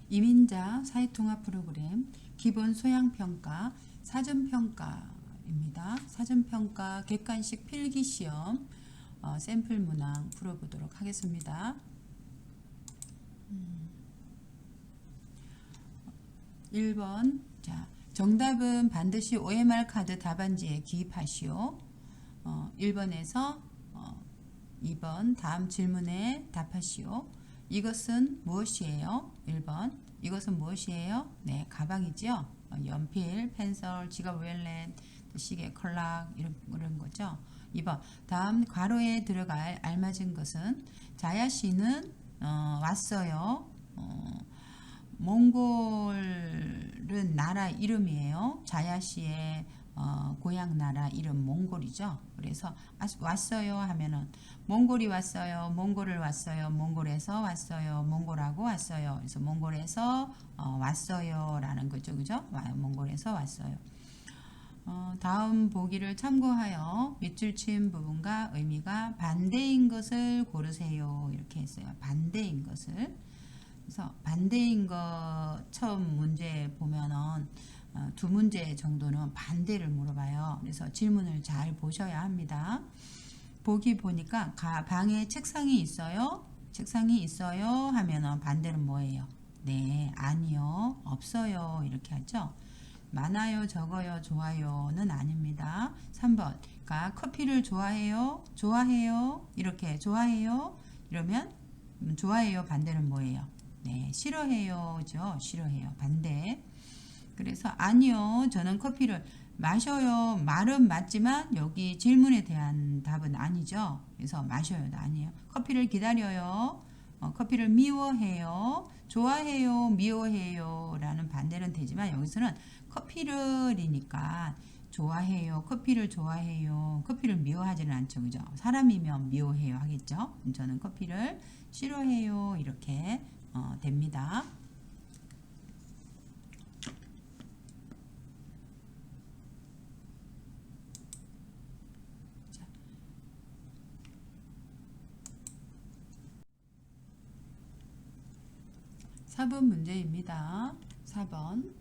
이민자 사회통합 프로그램 기본 소양평가 사전평가입니다. 사전평가 객관식 필기시험 샘플 문항 풀어보도록 하겠습니다. 1번 자, 정답은 반드시 OMR 카드 답안지에 기입하시오. 1번에서 2번 다음 질문에 답하시오. 이것은 무엇이에요? 1번 이것은 무엇이에요? 네, 가방이죠. 연필, 펜슬, 지갑, 웰렛, 시계, 컬락 이런 거죠. 2번 다음 괄호에 들어갈 알맞은 것은 자야 씨는 왔어요. 몽골은 나라 이름이에요. 자야 씨의 고향 나라 이름 몽골이죠. 그래서 왔어요 하면은 몽골이 왔어요. 몽골을 왔어요. 몽골에서 왔어요. 몽골하고 왔어요. 그래서 몽골에서 왔어요 라는 거죠. 그죠? 몽골에서 왔어요. 다음 보기를 참고하여 밑줄 친 부분과 의미가 반대인 것을 고르세요. 이렇게 했어요. 반대인 것을. 그래서 반대인 것 처음 문제 보면은 두 문제 정도는 반대를 물어봐요. 그래서 질문을 잘 보셔야 합니다. 보기 보니까 방에 책상이 있어요. 책상이 있어요 하면은 반대는 뭐예요? 네, 아니요, 없어요 이렇게 하죠. 많아요, 적어요, 좋아요는 아닙니다. 3번 커피를 좋아해요? 좋아해요? 이렇게 좋아해요? 이러면 좋아해요 반대는 뭐예요? 네, 싫어해요죠. 싫어해요. 반대. 그래서 아니요. 저는 커피를 마셔요. 말은 맞지만 여기 질문에 대한 답은 아니죠. 그래서 마셔요도 아니에요. 커피를 기다려요. 커피를 미워해요. 좋아해요. 미워해요. 라는 반대는 되지만 여기서는 커피를이니까 좋아해요. 커피를 좋아해요. 커피를 미워하지는 않죠. 그죠? 사람이면 미워해요 하겠죠. 저는 커피를 싫어해요. 이렇게 됩니다. 자. 4번 문제입니다. 4번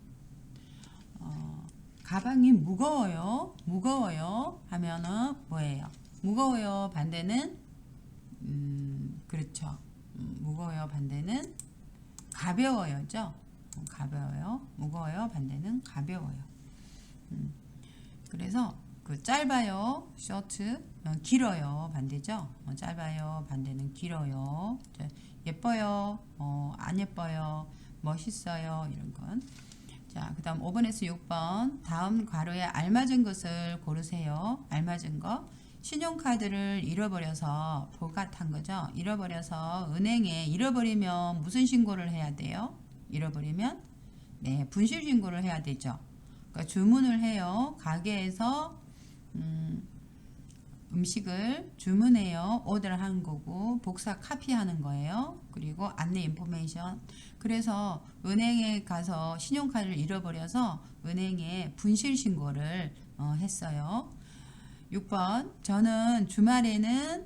가방이 무거워요. 무거워요 하면은 뭐예요? 무거워요 반대는 그렇죠. 무거워요 반대는 가벼워요죠. 가벼워요. 무거워요 반대는 가벼워요. 그래서 그 짧아요 셔츠, 길어요 반대죠. 짧아요 반대는 길어요. 예뻐요, 안 예뻐요, 멋있어요 이런 건. 자, 그 다음 5번에서 6번 다음 괄호에 알맞은 것을 고르세요. 알맞은 거. 신용카드를 잃어버려서 보갓한 거죠. 잃어버려서 은행에 잃어버리면 무슨 신고를 해야 돼요? 잃어버리면 네, 분실 신고를 해야 되죠. 그러니까 주문을 해요. 가게에서 음식을 주문해요. 오더를 하는 거고 복사 카피하는 거예요. 그리고 안내 인포메이션. 그래서 은행에 가서 신용카드를 잃어버려서 은행에 분실 신고를 했어요. 6번 저는 주말에는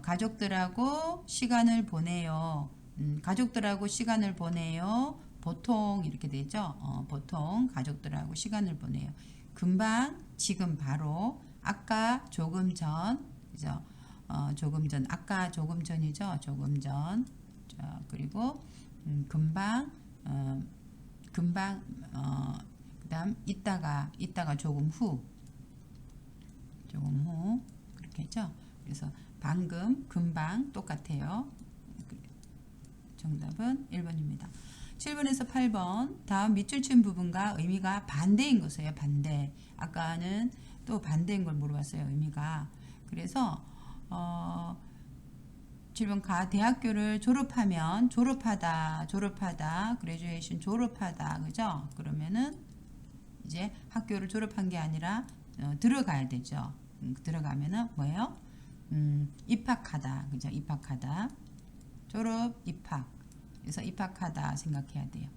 가족들하고 시간을 보내요. 가족들하고 시간을 보내요. 보통 이렇게 되죠. 보통 가족들하고 시간을 보내요. 금방, 지금 바로, 아까, 조금 전, 그죠? 조금 전, 아까 조금 전이죠. 조금 전. 자, 그리고 금방, 금방, 그다음 이따가 조금 후. 조금 후 그렇게 했죠. 그래서 방금, 금방 똑같아요. 정답은 1번입니다. 7번에서 8번 다음 밑줄 친 부분과 의미가 반대인 것이에요. 반대. 아까는 또 반대인 걸 물어봤어요. 의미가. 그래서 7번 대학교를 졸업하면 졸업하다 그레주에이션 졸업하다 그죠? 그러면은 이제 학교를 졸업한 게 아니라 들어가야 되죠. 들어가면은 뭐예요? 입학하다 그죠? 입학하다. 졸업, 입학. 그래서 입학하다 생각해야 돼요.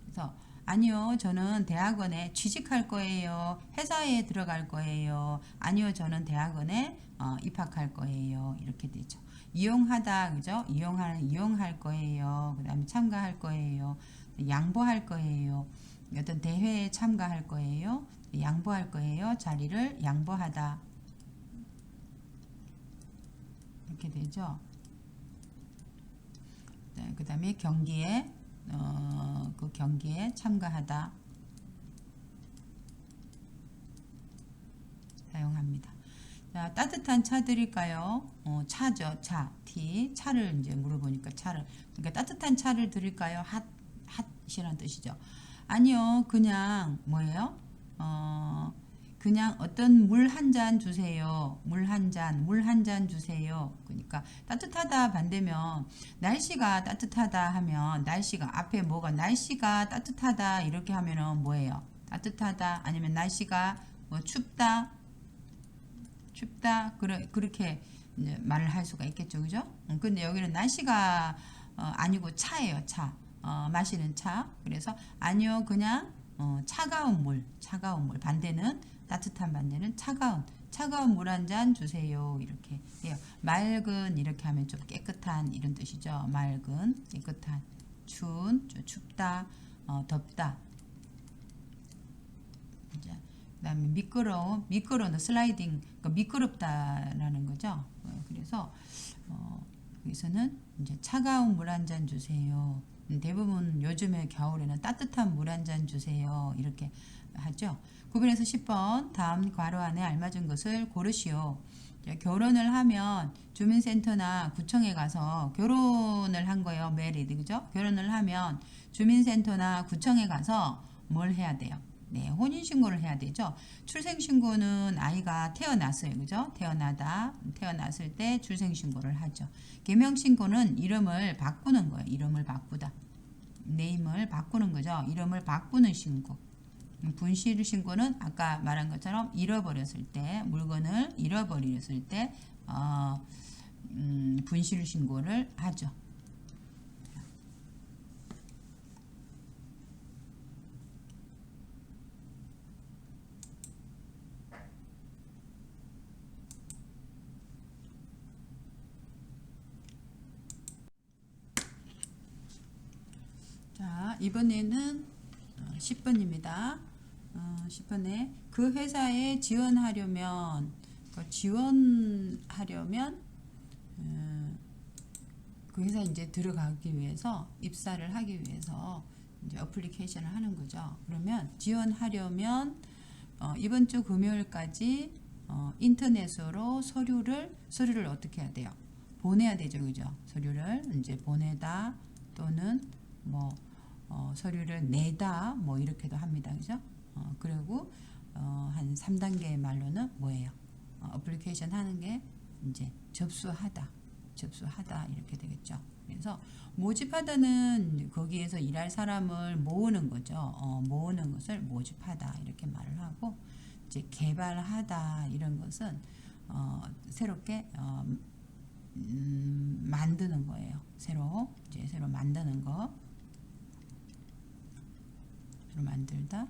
그래서 아니요, 저는 대학원에 취직할 거예요. 회사에 들어갈 거예요. 아니요, 저는 대학원에 입학할 거예요. 이렇게 되죠. 이용하다, 그죠? 이용할 거예요. 그 다음에 참가할 거예요. 양보할 거예요. 어떤 대회에 참가할 거예요. 양보할 거예요. 자리를 양보하다. 이렇게 되죠. 네, 그 다음에 경기에 그 경기에 참가하다 사용합니다. 자, 따뜻한 차 드릴까요? 차죠. 차. 티. 차를 이제 물어보니까 차를. 그러니까 따뜻한 차를 드릴까요? 핫이라는 뜻이죠. 아니요. 그냥 뭐예요? 그냥 어떤 물 한 잔 주세요. 물 한 잔 주세요. 그러니까 따뜻하다 반대면 날씨가 따뜻하다 하면 날씨가 앞에 뭐가 날씨가 따뜻하다 이렇게 하면은 뭐예요? 따뜻하다 아니면 날씨가 뭐 춥다 그렇게 이제 말을 할 수가 있겠죠. 그죠? 근데 여기는 날씨가 아니고 차예요. 차. 마시는 차. 그래서 아니요. 그냥 차가운 물 반대는 따뜻한 반대는 차가운 물 한 잔 주세요. 이렇게 해요. 맑은 이렇게 하면 좀 깨끗한 이런 뜻이죠. 맑은, 깨끗한, 추운, 춥다, 덥다. 그다음에 미끄러운 슬라이딩, 그러니까 미끄럽다라는 거죠. 그래서 여기서는 이제 차가운 물 한 잔 주세요. 대부분 요즘에 겨울에는 따뜻한 물 한 잔 주세요. 이렇게 하죠. 9번에서 10번 다음 괄호 안에 알맞은 것을 고르시오. 결혼을 하면 주민센터나 구청에 가서 결혼을 한 거예요. 메리드 그죠? 결혼을 하면 주민센터나 구청에 가서 뭘 해야 돼요? 네, 혼인신고를 해야 되죠. 출생신고는 아이가 태어났어요. 그죠? 태어났을 때 출생신고를 하죠. 개명신고는 이름을 바꾸는 거예요. 이름을 바꾸다. 네임을 바꾸는 거죠. 이름을 바꾸는 신고. 분실신고는 아까 말한 것처럼 잃어버렸을 때, 물건을 잃어버렸을 때, 분실신고를 하죠. 자, 이번에는 10번입니다. 10번에 그 회사에 지원하려면 그 회사에 이제 들어가기 위해서 입사를 하기 위해서 이제 어플리케이션을 하는 거죠. 그러면 지원하려면 이번 주 금요일까지 인터넷으로 서류를 어떻게 해야 돼요? 보내야 되죠, 그죠? 서류를 이제 보내다 또는 뭐 서류를 내다 뭐 이렇게도 합니다, 그죠? 그리고 한 3단계 말로는 뭐예요? 어플리케이션 하는 게 이제 접수하다 이렇게 되겠죠. 그래서 모집하다는 거기에서 일할 사람을 모으는 거죠. 모으는 것을 모집하다 이렇게 말을 하고 이제 개발하다 이런 것은 새롭게 만드는 거예요. 새로 만드는 거. 새로 만들다.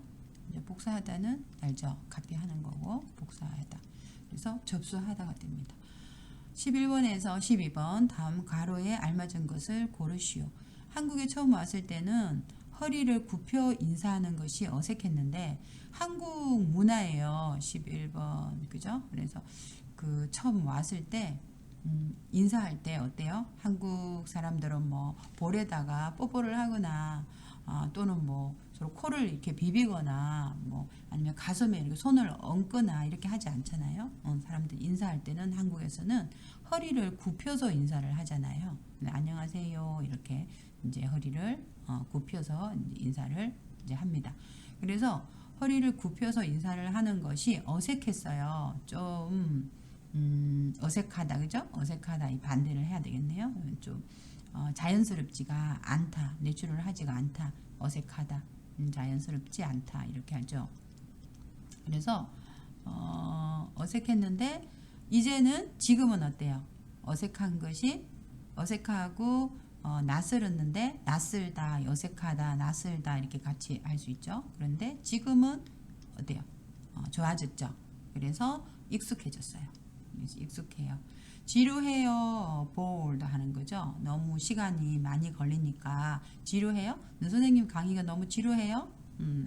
이제 복사하다는 알죠? 카피하는 거고 복사하다. 그래서 접수하다가 됩니다. 11번에서 12번 다음 괄호에 알맞은 것을 고르시오. 한국에 처음 왔을 때는 허리를 굽혀 인사하는 것이 어색했는데 한국 문화예요. 11번 그죠? 그래서 그 처음 왔을 때 인사할 때 어때요? 한국 사람들은 뭐 볼에다가 뽀뽀를 하거나 또는 뭐 서로 코를 이렇게 비비거나 뭐 아니면 가슴에 이렇게 손을 얹거나 이렇게 하지 않잖아요. 사람들 인사할 때는 한국에서는 허리를 굽혀서 인사를 하잖아요. 네, 안녕하세요 이렇게 이제 허리를 굽혀서 이제 인사를 이제 합니다. 그래서 허리를 굽혀서 인사를 하는 것이 어색했어요. 좀 어색하다 그죠? 어색하다 이 반대를 해야 되겠네요. 좀 자연스럽지가 않다, 내추럴하지가 않다, 어색하다, 자연스럽지 않다 이렇게 하죠. 그래서 어색했는데 이제는 지금은 어때요? 어색한 것이 어색하고 낯설었는데 낯설다, 어색하다, 낯설다 이렇게 같이 할 수 있죠. 그런데 지금은 어때요? 좋아졌죠. 그래서 익숙해졌어요. 익숙해요. 지루해요. bored 하는 거죠. 너무 시간이 많이 걸리니까 지루해요? 선생님 강의가 너무 지루해요?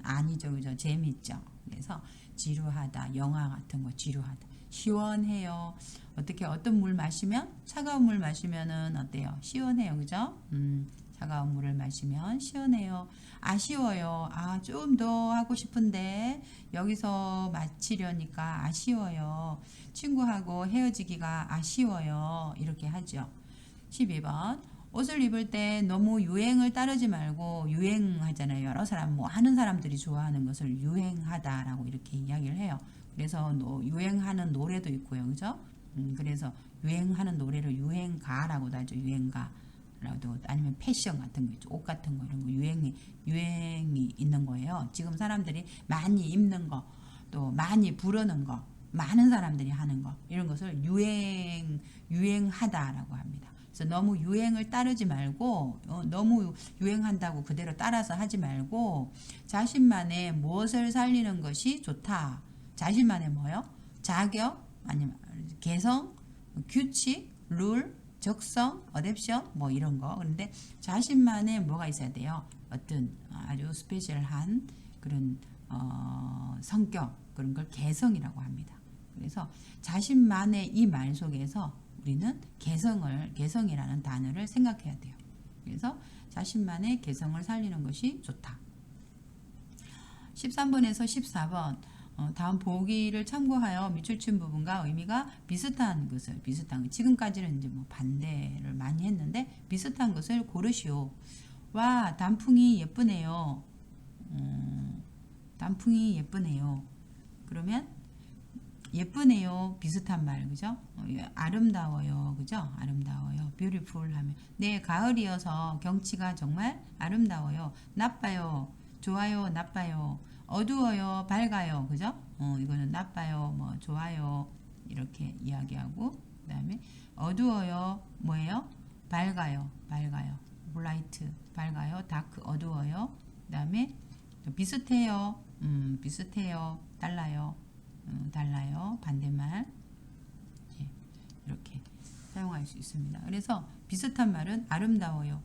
아니죠. 그죠? 재밌죠. 그래서 지루하다. 영화 같은 거 지루하다. 시원해요. 어떻게 어떤 물 마시면 차가운 물 마시면은 어때요? 시원해요. 그죠? 차가운 물을 마시면 시원해요. 아쉬워요. 아, 좀 더 하고 싶은데 여기서 마치려니까 아쉬워요. 친구하고 헤어지기가 아쉬워요. 이렇게 하죠. 12번. 옷을 입을 때 너무 유행을 따르지 말고 유행하잖아요. 여러 사람 뭐 하는 사람들이 좋아하는 것을 유행하다라고 이렇게 이야기를 해요. 그래서 유행하는 노래도 있고요. 그죠? 그래서 유행하는 노래를 유행가라고도 하죠. 유행가. 라도 아니면 패션 같은 거 있죠. 옷 같은 거 이런 거 유행이 있는 거예요. 지금 사람들이 많이 입는 거, 또 많이 부르는 거, 많은 사람들이 하는 거 이런 것을 유행하다라고 합니다. 그래서 너무 유행을 따르지 말고 너무 유행한다고 그대로 따라서 하지 말고 자신만의 무엇을 살리는 것이 좋다. 자신만의 뭐요? 자격 아니면 개성, 규칙, 룰 적성, 어댑션 뭐 이런 거. 그런데 자신만의 뭐가 있어야 돼요. 어떤 아주 스페셜한 그런 성격 그런 걸 개성이라고 합니다. 그래서 자신만의 이 말 속에서 우리는 개성이라는 단어를 생각해야 돼요. 그래서 자신만의 개성을 살리는 것이 좋다. 13번에서 14번 다음 보기를 참고하여 밑줄친 부분과 의미가 비슷한 것을 지금까지는 이제 뭐 반대를 많이 했는데 비슷한 것을 고르시오. 와, 단풍이 예쁘네요. 단풍이 예쁘네요. 그러면 예쁘네요. 비슷한 말, 그죠? 아름다워요. 그죠? 아름다워요. beautiful 하면 네, 가을이어서 경치가 정말 아름다워요. 나빠요. 좋아요. 나빠요. 어두워요. 밝아요. 그죠? 이거는 나빠요. 뭐 좋아요. 이렇게 이야기하고 그다음에 어두워요. 뭐예요? 밝아요. bright 밝아요. dark 어두워요. 그다음에 비슷해요. 비슷해요. 달라요. 달라요. 반대말. 예, 이렇게 사용할 수 있습니다. 그래서 비슷한 말은 아름다워요.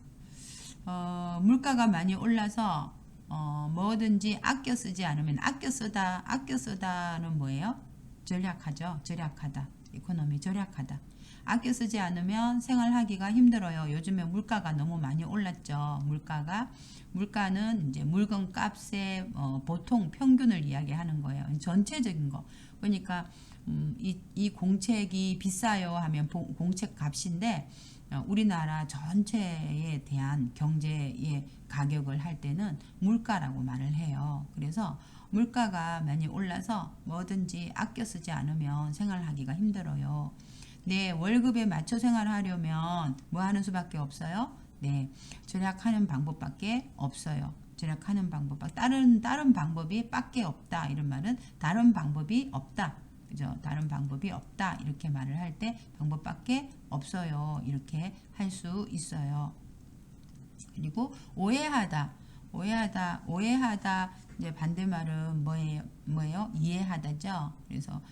물가가 많이 올라서 뭐든지 아껴 쓰지 않으면 아껴 쓰다는 뭐예요? 절약하죠. 절약하다. 이코노미 절약하다. 아껴 쓰지 않으면 생활하기가 힘들어요. 요즘에 물가가 너무 많이 올랐죠. 물가는 이제 물건 값의 보통 평균을 이야기하는 거예요. 전체적인 거. 그러니까 이 공책이 비싸요 하면 공책 값인데 우리나라 전체에 대한 경제의 가격을 할 때는 물가라고 말을 해요. 그래서 물가가 많이 올라서 뭐든지 아껴 쓰지 않으면 생활하기가 힘들어요. 네, 월급에 맞춰 생활하려면 뭐 하는 수밖에 없어요? 네, 절약하는 방법밖에 없어요. 절약하는 방법밖에 다른 방법이 밖에 없다. 이런 말은 다른 방법이 없다. 그죠? 다른 방법이 없다. 이렇게 말을 할 때 방법밖에 없어요. 이렇게 할 수 있어요. 그리고 오해하다. 이제 반대말은 뭐예요? 이해하다죠. 그래서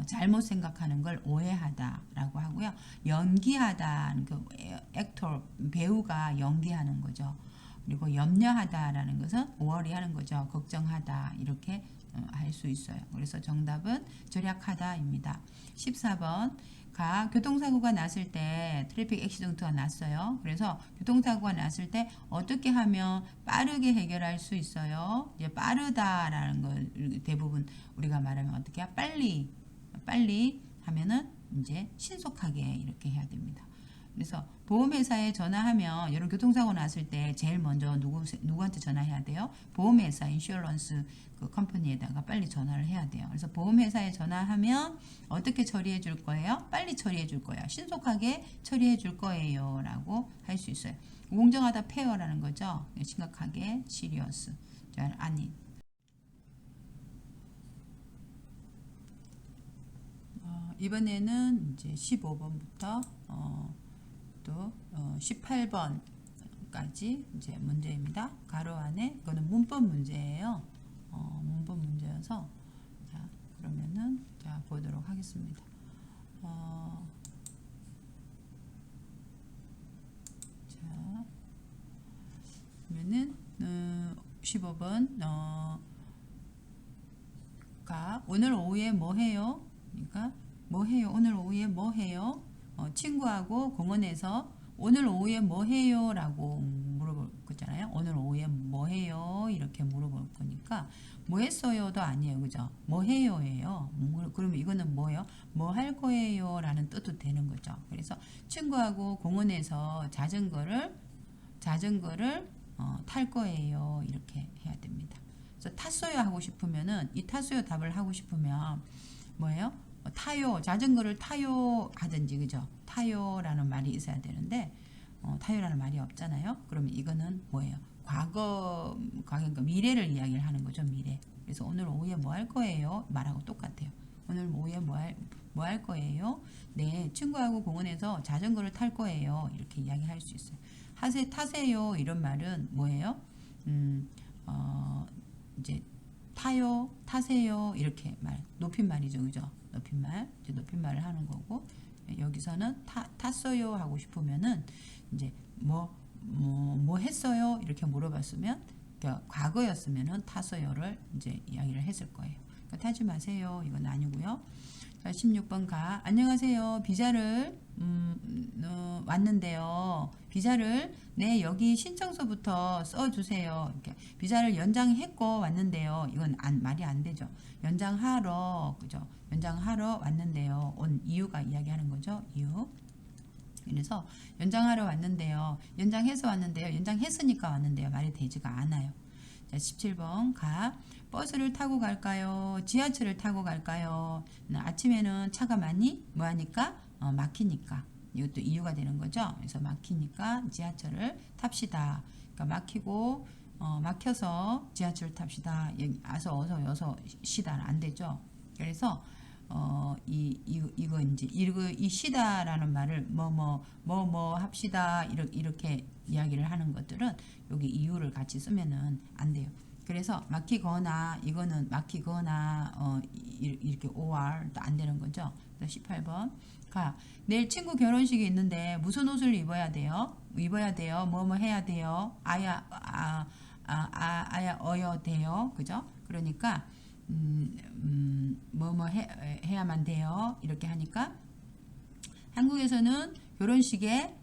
잘못 생각하는 걸 오해하다라고 하고요. 연기하다, 그 액터 배우가 연기하는 거죠. 그리고 염려하다라는 것은 worry하는 거죠. 걱정하다 이렇게 할 수 있어요. 그래서 정답은 절약하다입니다. 14번 교통사고가 났을 때 트래픽 액시던트가 났어요. 그래서 교통사고가 났을 때 어떻게 하면 빠르게 해결할 수 있어요? 이제 빠르다라는 걸 대부분 우리가 말하면 어떻게 해요? 빨리 하면은 이제 신속하게 이렇게 해야 됩니다. 그래서 보험회사에 전화하면 이런 교통사고 났을 때 제일 먼저 누구한테 전화해야 돼요? 보험회사, 인슈어런스 그 컴퍼니에다가 빨리 전화를 해야 돼요. 그래서 보험회사에 전화하면 어떻게 처리해 줄 거예요? 빨리 처리해 줄 거예요. 신속하게 처리해 줄 거예요. 라고 할 수 있어요. 공정하다, 페어라는 거죠. 심각하게, 시리어스, 아닌. 이번에는 이제 15번부터 또 18번까지 이제 문제입니다. 가로 안에 이거는 문법 문제예요. 문법 문제여서 자 그러면은 자 보도록 하겠습니다. 65번 가 오늘 오후에 뭐 해요? 그러니까 뭐 해요? 오늘 오후에 뭐 해요? 친구하고 공원에서 오늘 오후에 뭐 해요? 라고 물어볼 거잖아요. 오늘 오후에 뭐 해요? 이렇게 물어볼 거니까 뭐 했어요도 아니에요. 그죠? 뭐 해요? 예요. 그러면 이거는 뭐예요? 뭐 할 거예요? 라는 뜻도 되는 거죠. 그래서 친구하고 공원에서 자전거를 탈 거예요. 이렇게 해야 됩니다. 그래서 탔어요 하고 싶으면은 이 탔어요 답을 하고 싶으면 뭐예요? 타요, 자전거를 타요 하든지 그죠? 타요라는 말이 있어야 되는데 타요라는 말이 없잖아요. 그러면 이거는 뭐예요? 과거, 그러니까 미래를 이야기를 하는 거죠. 미래. 그래서 오늘 오후에 뭐 할 거예요? 말하고 똑같아요. 오늘 오후에 뭐 할 거예요? 네, 친구하고 공원에서 자전거를 탈 거예요. 이렇게 이야기할 수 있어요. 타세요 이런 말은 뭐예요? 이제 타요, 타세요 이렇게 높임말이죠, 그죠? 높임말, 이제 높임말을 하는 거고 여기서는 탔어요 하고 싶으면은 이제 뭐 했어요 이렇게 물어봤으면 그러니까 과거였으면은 탔어요를 이제 이야기를 했을 거예요. 그러니까 타지 마세요 이건 아니고요. 자, 16번 가. 안녕하세요. 비자를 왔는데요. 비자를 네 여기 신청서부터 써주세요. 이렇게 비자를 연장했고 왔는데요. 이건 말이 안 되죠. 연장하러 그죠? 연장하러 왔는데요. 온 이유가 이야기하는 거죠. 이유. 그래서 연장하러 왔는데요. 연장해서 왔는데요. 연장했으니까 왔는데요. 말이 되지가 않아요. 자, 17번 가. 버스를 타고 갈까요? 지하철을 타고 갈까요? 아침에는 차가 많이 뭐하니까? 막히니까. 이것도 이유가 되는 거죠. 그래서 막히니까 지하철을 탑시다. 그러니까 막혀서 지하철을 탑시다. 어서 여서 시다는 안 되죠. 그래서 이거 이제 이 시다라는 말을 뭐 합시다 이렇게 이야기를 하는 것들은 여기 이유를 같이 쓰면은 안 돼요. 그래서 막히거나 이거는 막히거나 이렇게 or 또 안 되는 거죠. 18번 가. 내일 친구 결혼식이 있는데 무슨 옷을 입어야 돼요? 뭐 해야 돼요? 어여 돼요. 그죠? 그러니까 해야만 돼요. 이렇게 하니까 한국에서는 결혼식에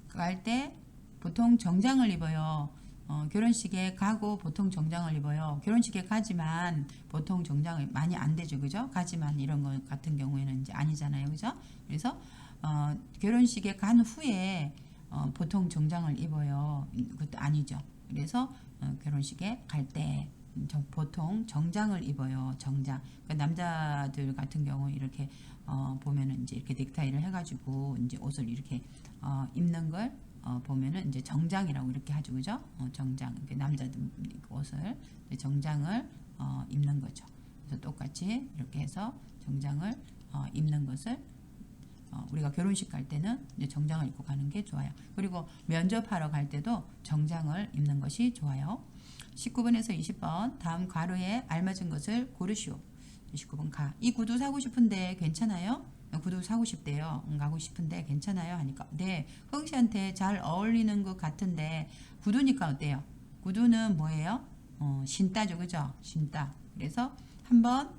갈 때 보통 정장을 입어요. 결혼식에 가고 보통 정장을 입어요. 결혼식에 가지만 보통 정장을 많이 안 되죠. 그죠? 가지만 이런 거 같은 경우에는 이제 아니잖아요. 그죠? 그래서 결혼식에 간 후에 보통 정장을 입어요. 그것도 아니죠. 그래서 결혼식에 갈 때 보통 정장을 입어요. 정장. 그러니까 남자들 같은 경우 이렇게 보면은 이제 이렇게 넥타이를 해가지고 이제 옷을 이렇게 입는 걸 보면은 이제 정장이라고 이렇게 하죠, 그죠? 정장. 남자들 옷을 정장을 입는 거죠. 그래서 똑같이 이렇게 해서 정장을 입는 것을 우리가 결혼식 갈 때는 이제 정장을 입고 가는 게 좋아요. 그리고 면접하러 갈 때도 정장을 입는 것이 좋아요. 19번에서 20번 다음 괄호에 알맞은 것을 고르시오. 19번 가. 이 구두 사고 싶은데 괜찮아요? 구두 사고 싶대요. 가고 싶은데 괜찮아요? 하니까 네, 흥 씨한테 잘 어울리는 것 같은데 구두니까 어때요? 구두는 뭐예요? 신다죠, 그죠? 신다. 그래서 한번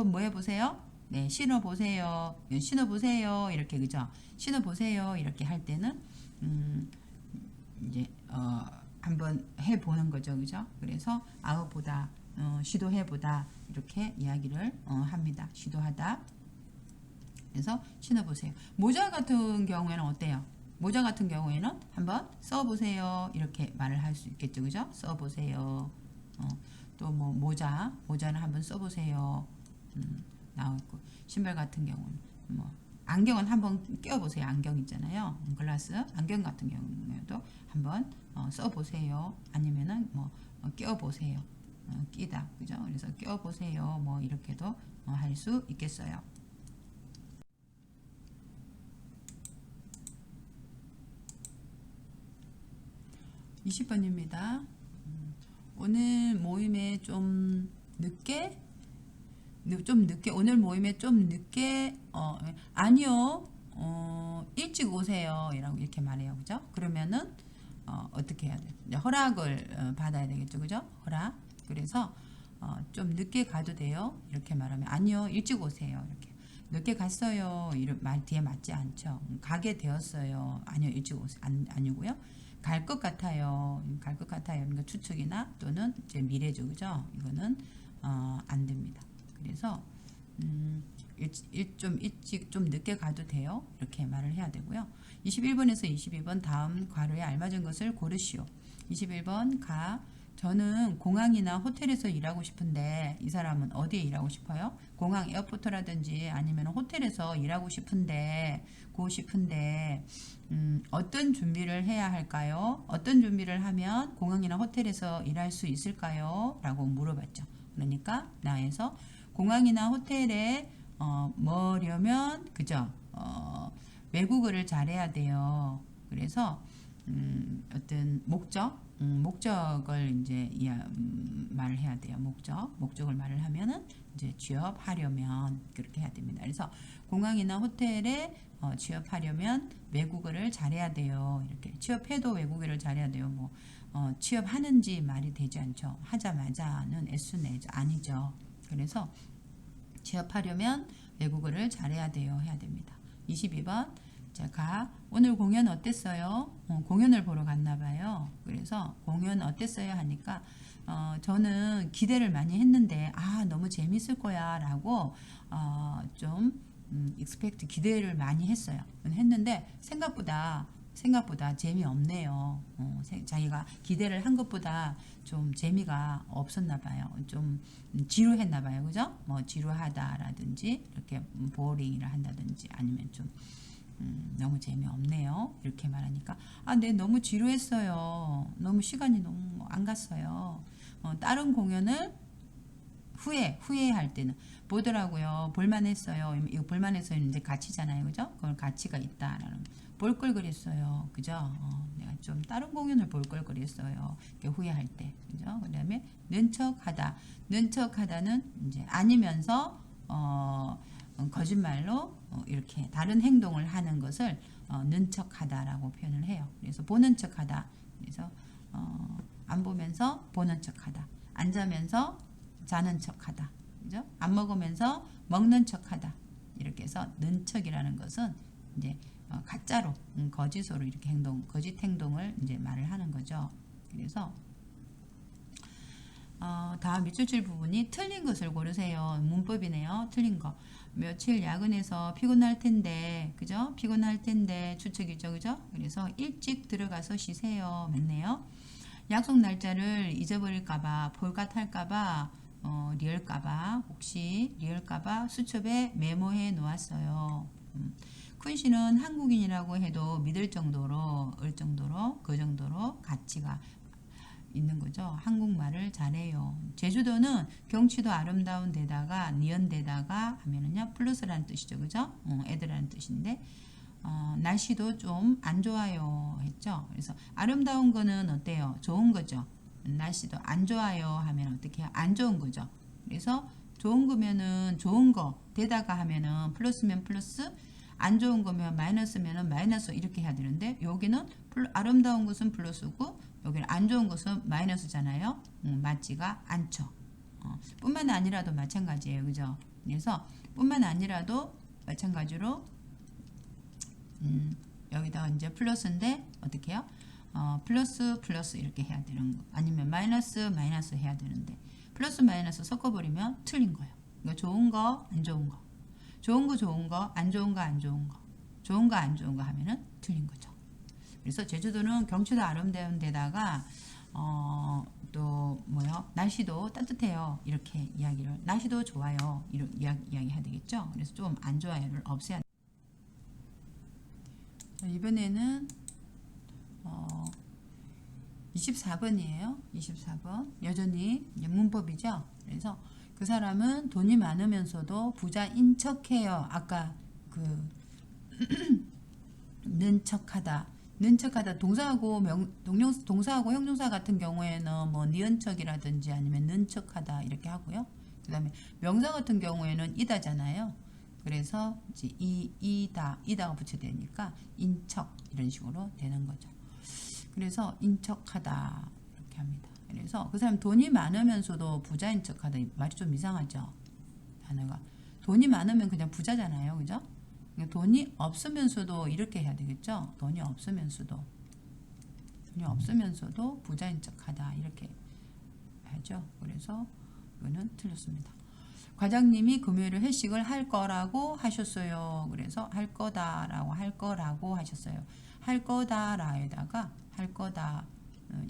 뭐 해보세요? 네, 신어보세요. 신어보세요. 이렇게 그죠? 신어보세요. 이렇게 할 때는 이제 한번 해보는 거죠, 그죠? 그래서 아웃보다 시도해보다 이렇게 이야기를 합니다. 시도하다. 그래서 신어보세요. 모자 같은 경우에는 어때요? 모자 같은 경우에는 한번 써보세요. 이렇게 말을 할 수 있겠죠, 그죠? 써보세요. 또 뭐 모자는 한번 써보세요. 나오고 신발 같은 경우는 뭐 안경은 한번 껴보세요. 안경 있잖아요. 글라스 안경 같은 경우에도 한번 써보세요. 아니면은 뭐 껴보세요. 끼다, 그죠? 그래서 껴보세요. 뭐 이렇게도 할 수 있겠어요. 20번입니다. 오늘 모임에 좀 늦게 오늘 모임에 좀 늦게 아니요 일찍 오세요 이라고 이렇게 말해요. 그죠? 그러면은 어떻게 해야 돼? 이제 허락을 받아야 되겠죠, 그죠? 허락. 그래서 좀 늦게 가도 돼요. 이렇게 말하면 아니요, 일찍 오세요. 이렇게 늦게 갔어요. 이런 말 뒤에 맞지 않죠. 가게 되었어요. 아니요, 일찍 오세요. 아니고요. 갈 것 같아요. 갈 것 같아요. 그러니까 추측이나 또는 이제 미래죠, 그죠? 이거는 안 됩니다. 그래서 좀 일찍 좀 늦게 가도 돼요. 이렇게 말을 해야 되고요. 21번에서 22번 다음 괄호에 알맞은 것을 고르시오. 21번 가 저는 공항이나 호텔에서 일하고 싶은데 이 사람은 어디에 일하고 싶어요? 공항 에어포트라든지 아니면 호텔에서 일하고 싶은데 어떤 준비를 해야 할까요? 어떤 준비를 하면 공항이나 호텔에서 일할 수 있을까요? 라고 물어봤죠. 그러니까 나에서 공항이나 호텔에 뭐려면 그죠? 외국어를 잘해야 돼요. 그래서 어떤 목적을 이제 말을 해야 돼요. 목적을 말을 하면은 이제 취업하려면 그렇게 해야 됩니다. 그래서 공항이나 호텔에 취업하려면 외국어를 잘해야 돼요. 이렇게 취업해도 외국어를 잘해야 돼요. 뭐 취업하는지 말이 되지 않죠. 하자마자는 as soon as 아니죠. 그래서 취업하려면 외국어를 잘해야 돼요. 해야 됩니다. 22번 제가 오늘 공연 어땠어요? 공연을 보러 갔나 봐요. 그래서 공연 어땠어요? 하니까 저는 기대를 많이 했는데 너무 재밌을 거야 라고 좀 expect 기대를 많이 했어요. 했는데 생각보다 재미없네요. 자기가 기대를 한 것보다 좀 재미가 없었나 봐요. 좀 지루했나 봐요. 그죠? 뭐 지루하다라든지 이렇게 보링이라 한다든지 아니면 좀 너무 재미없네요. 이렇게 말하니까 네, 너무 지루했어요. 너무 시간이 너무 안 갔어요. 다른 공연을 후회할 때는 보더라고요. 볼만했어요. 이거 볼만했어요. 이제 가치잖아요. 그죠? 그걸 가치가 있다라는 볼 걸 그랬어요. 그죠? 내가 좀 다른 공연을 볼 걸 그랬어요. 후회할 때. 그죠? 그 다음에 는척하다는 이제 아니면서 거짓말로 이렇게 다른 행동을 하는 것을 는척하다라고 표현을 해요. 그래서 보는 척하다. 그래서 안 보면서 보는 척하다. 안 자면서 자는 척하다. 그죠? 안 먹으면서 먹는 척하다. 이렇게 해서 는척이라는 것은 이제 가짜로 거짓으로 이렇게 거짓 행동을 이제 말을 하는 거죠. 그래서 다음 밑줄칠 부분이 틀린 것을 고르세요. 문법이네요. 틀린 거. 며칠 야근해서 피곤할 텐데, 그죠? 피곤할 텐데 추측이죠, 그죠? 그래서 일찍 들어가서 쉬세요. 맞네요. 약속 날짜를 잊어버릴까봐, 볼같할까봐, 혹시 리얼까봐 수첩에 메모해 놓았어요. 쿤 씨는 한국인이라고 해도 믿을 정도로, 그 정도로 가치가 있는 거죠. 한국말을 잘해요. 제주도는 경치도 아름다운 데다가 니은데다가 하면은요 플러스라는 뜻이죠, 그죠? 애들이라는 뜻인데 날씨도 좀 안 좋아요 했죠. 그래서 아름다운 거는 어때요? 좋은 거죠. 날씨도 안 좋아요 하면 어떻게 해요? 안 좋은 거죠. 그래서 좋은 거면은 좋은 거 데다가 하면은 플러스면 플러스, 안 좋은 거면 마이너스면은 마이너스 이렇게 해야 되는데 여기는 아름다운 것은 플러스고 여기는 안 좋은 것은 마이너스잖아요. 맞지가 않죠. 뿐만 아니라도 마찬가지예요. 그죠? 그래서 뿐만 아니라도 마찬가지로 여기다가 이제 플러스인데 어떻게 해요? 플러스 이렇게 해야 되는 거. 아니면 마이너스 해야 되는데 플러스 마이너스 섞어버리면 틀린 거예요. 이거 좋은 거, 안 좋은 거. 좋은 거, 안 좋은 거, 안 좋은 거. 좋은 거, 안 좋은 거 하면은 틀린 거죠. 그래서 제주도는 경치도 아름다운 데다가 또 날씨도 따뜻해요. 이렇게 이야기를 날씨도 좋아요. 이렇게 이야기 해야 되겠죠. 그래서 좀 안 좋아요를 없애야. 이번에는 24번이에요. 24번 여전히 문법이죠. 그래서 그 사람은 돈이 많으면서도 부자인 척해요. 아까 그 는척하다 동사하고 동사하고 형용사 같은 경우에는 뭐 니은척이라든지 아니면 는척하다 이렇게 하고요. 그 다음에 명사 같은 경우에는 이다잖아요. 그래서 이제 이다가 붙여야 되니까 인척 이런 식으로 되는 거죠. 그래서 인척하다 이렇게 합니다. 그래서 그 사람 돈이 많으면서도 부자인 척하다 말이 좀 이상하죠. 단어가 돈이 많으면 그냥 부자잖아요, 그죠? 그러니까 돈이 없으면서도 이렇게 해야 되겠죠. 돈이 없으면서도 부자인 척하다 이렇게 하죠. 그래서 이거는 틀렸습니다. 과장님이 금요일에 회식을 할 거라고 하셨어요. 그래서 할 거라고 하셨어요. 할 거다라에다가 할 거다.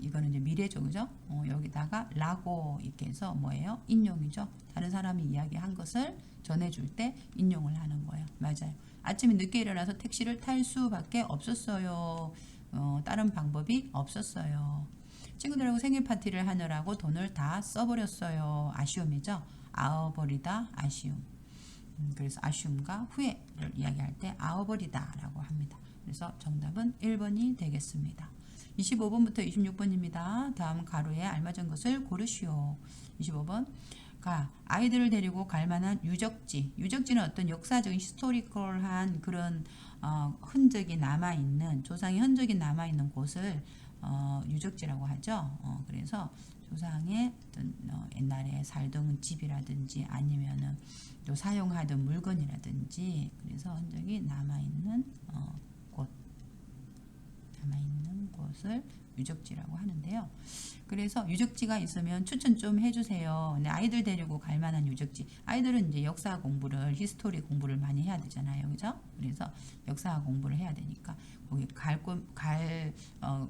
이거는 이제 미래죠, 그죠? 여기다가 라고 이렇게 해서 뭐예요? 인용이죠. 다른 사람이 이야기한 것을 전해줄 때 인용을 하는 거예요. 맞아요. 아침에 늦게 일어나서 택시를 탈 수밖에 없었어요. 다른 방법이 없었어요. 친구들하고 생일 파티를 하느라고 돈을 다 써버렸어요. 아쉬움이죠. 아워버리다, 아쉬움. 그래서 아쉬움과 후회를 이야기할 때 아워버리다 라고 합니다. 그래서 정답은 1번이 되겠습니다. 25번부터 26번입니다. 다음 가로에 알맞은 것을 고르시오. 25번 아이들을 데리고 갈 만한 유적지. 유적지는 어떤 역사적인 히스토리컬한 그런 흔적이 남아있는 조상의 흔적이 남아있는 곳을 유적지라고 하죠. 그래서 조상의 어떤 옛날에 살던 집이라든지 아니면은 또 사용하던 물건이라든지 그래서 흔적이 남아있는 곳을 유적지라고 하는데요. 그래서 유적지가 있으면 추천 좀 해주세요. 아이들 데리고 갈 만한 유적지. 아이들은 이제 역사 공부를, 히스토리 공부를 많이 해야 되잖아요. 그죠? 그래서 역사 공부를 해야 되니까 거기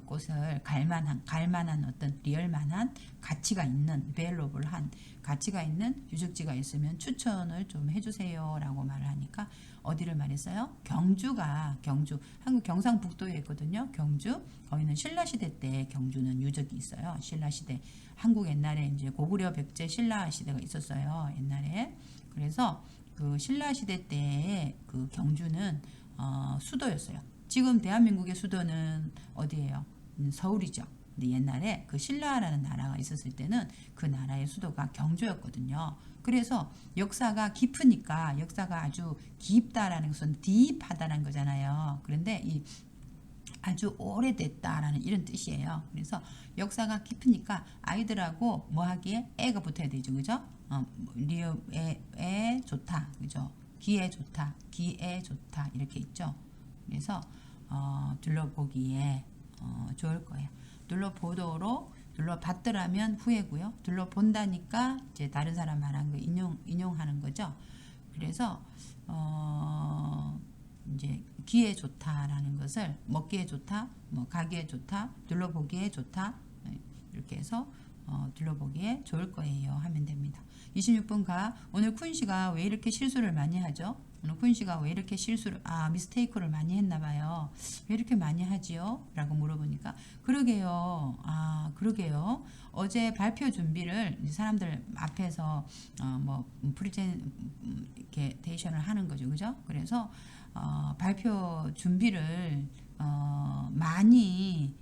곳을 갈 만한 어떤 리얼만한 가치가 있는, 밸러블한 가치가 있는 유적지가 있으면 추천을 좀 해주세요. 라고 말을 하니까 어디를 말했어요? 경주, 한국 경상북도에 있거든요. 경주. 거기는 신라시대 때 경주는 유적이 있어요. 신라시대. 한국 옛날에 이제 고구려 백제 신라시대가 있었어요. 옛날에. 그래서 그 신라시대 때의 그 경주는 수도였어요. 지금 대한민국의 수도는 어디예요? 서울이죠. 근데 옛날에 그 신라라는 나라가 있었을 때는 그 나라의 수도가 경주였거든요. 그래서 역사가 깊으니까 역사가 아주 깊다라는 것은 딥하다는 거잖아요. 그런데 이 아주 오래됐다라는 이런 뜻이에요. 그래서 역사가 깊으니까 아이들하고 뭐 하기에 애가 붙어야 되죠, 그죠? 리에 좋다, 그죠? 기에 좋다 이렇게 있죠. 그래서 둘러보기에 좋을 거예요. 둘러봤더라면 후회고요. 둘러본다니까 이제 다른 사람 말한 거 인용하는 거죠. 그래서 이제 기에 좋다라는 것을 먹기에 좋다, 뭐 가기에 좋다, 둘러보기에 좋다 이렇게 해서 둘러보기에 좋을 거예요 하면 됩니다. 26번 오늘 쿤 씨가 왜 이렇게 실수를 많이 하죠? 오늘 쿤 씨가 왜 이렇게 미스테이크를 많이 했나 봐요. 왜 이렇게 많이 하지요? 라고 물어보니까 그러게요. 어제 발표 준비를 사람들 앞에서 프레젠테이션을 하는 거죠. 그죠? 그래서 발표 준비를 많이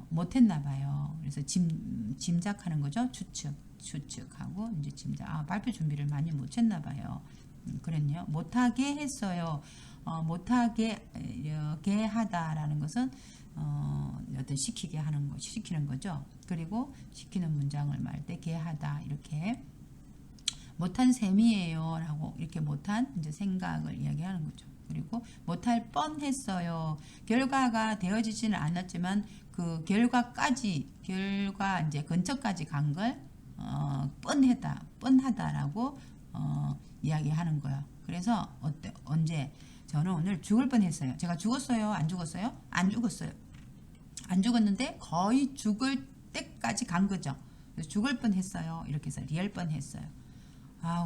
못했나 봐요. 그래서 짐작하는 거죠. 추측하고 이제 짐작. 발표 준비를 많이 못했나 봐요. 그랬네요. 못하게 했어요. 못하게 하다라는 것은 어떤 시키는 거죠. 그리고 시키는 문장을 말할 때 게하다 이렇게 못한 셈이에요 라고 이렇게 못한 이제 생각을 이야기하는 거죠. 그리고 못할 뻔했어요. 결과가 되어지지는 않았지만 그 결과 이제 근처까지 간 걸 뻔하다라고 이야기하는 거예요. 그래서 언제 저는 오늘 죽을 뻔했어요. 제가 죽었어요? 안 죽었어요? 안 죽었어요. 안 죽었는데 거의 죽을 때까지 간 거죠. 그래서 죽을 뻔했어요. 이렇게 해서 리얼 뻔했어요.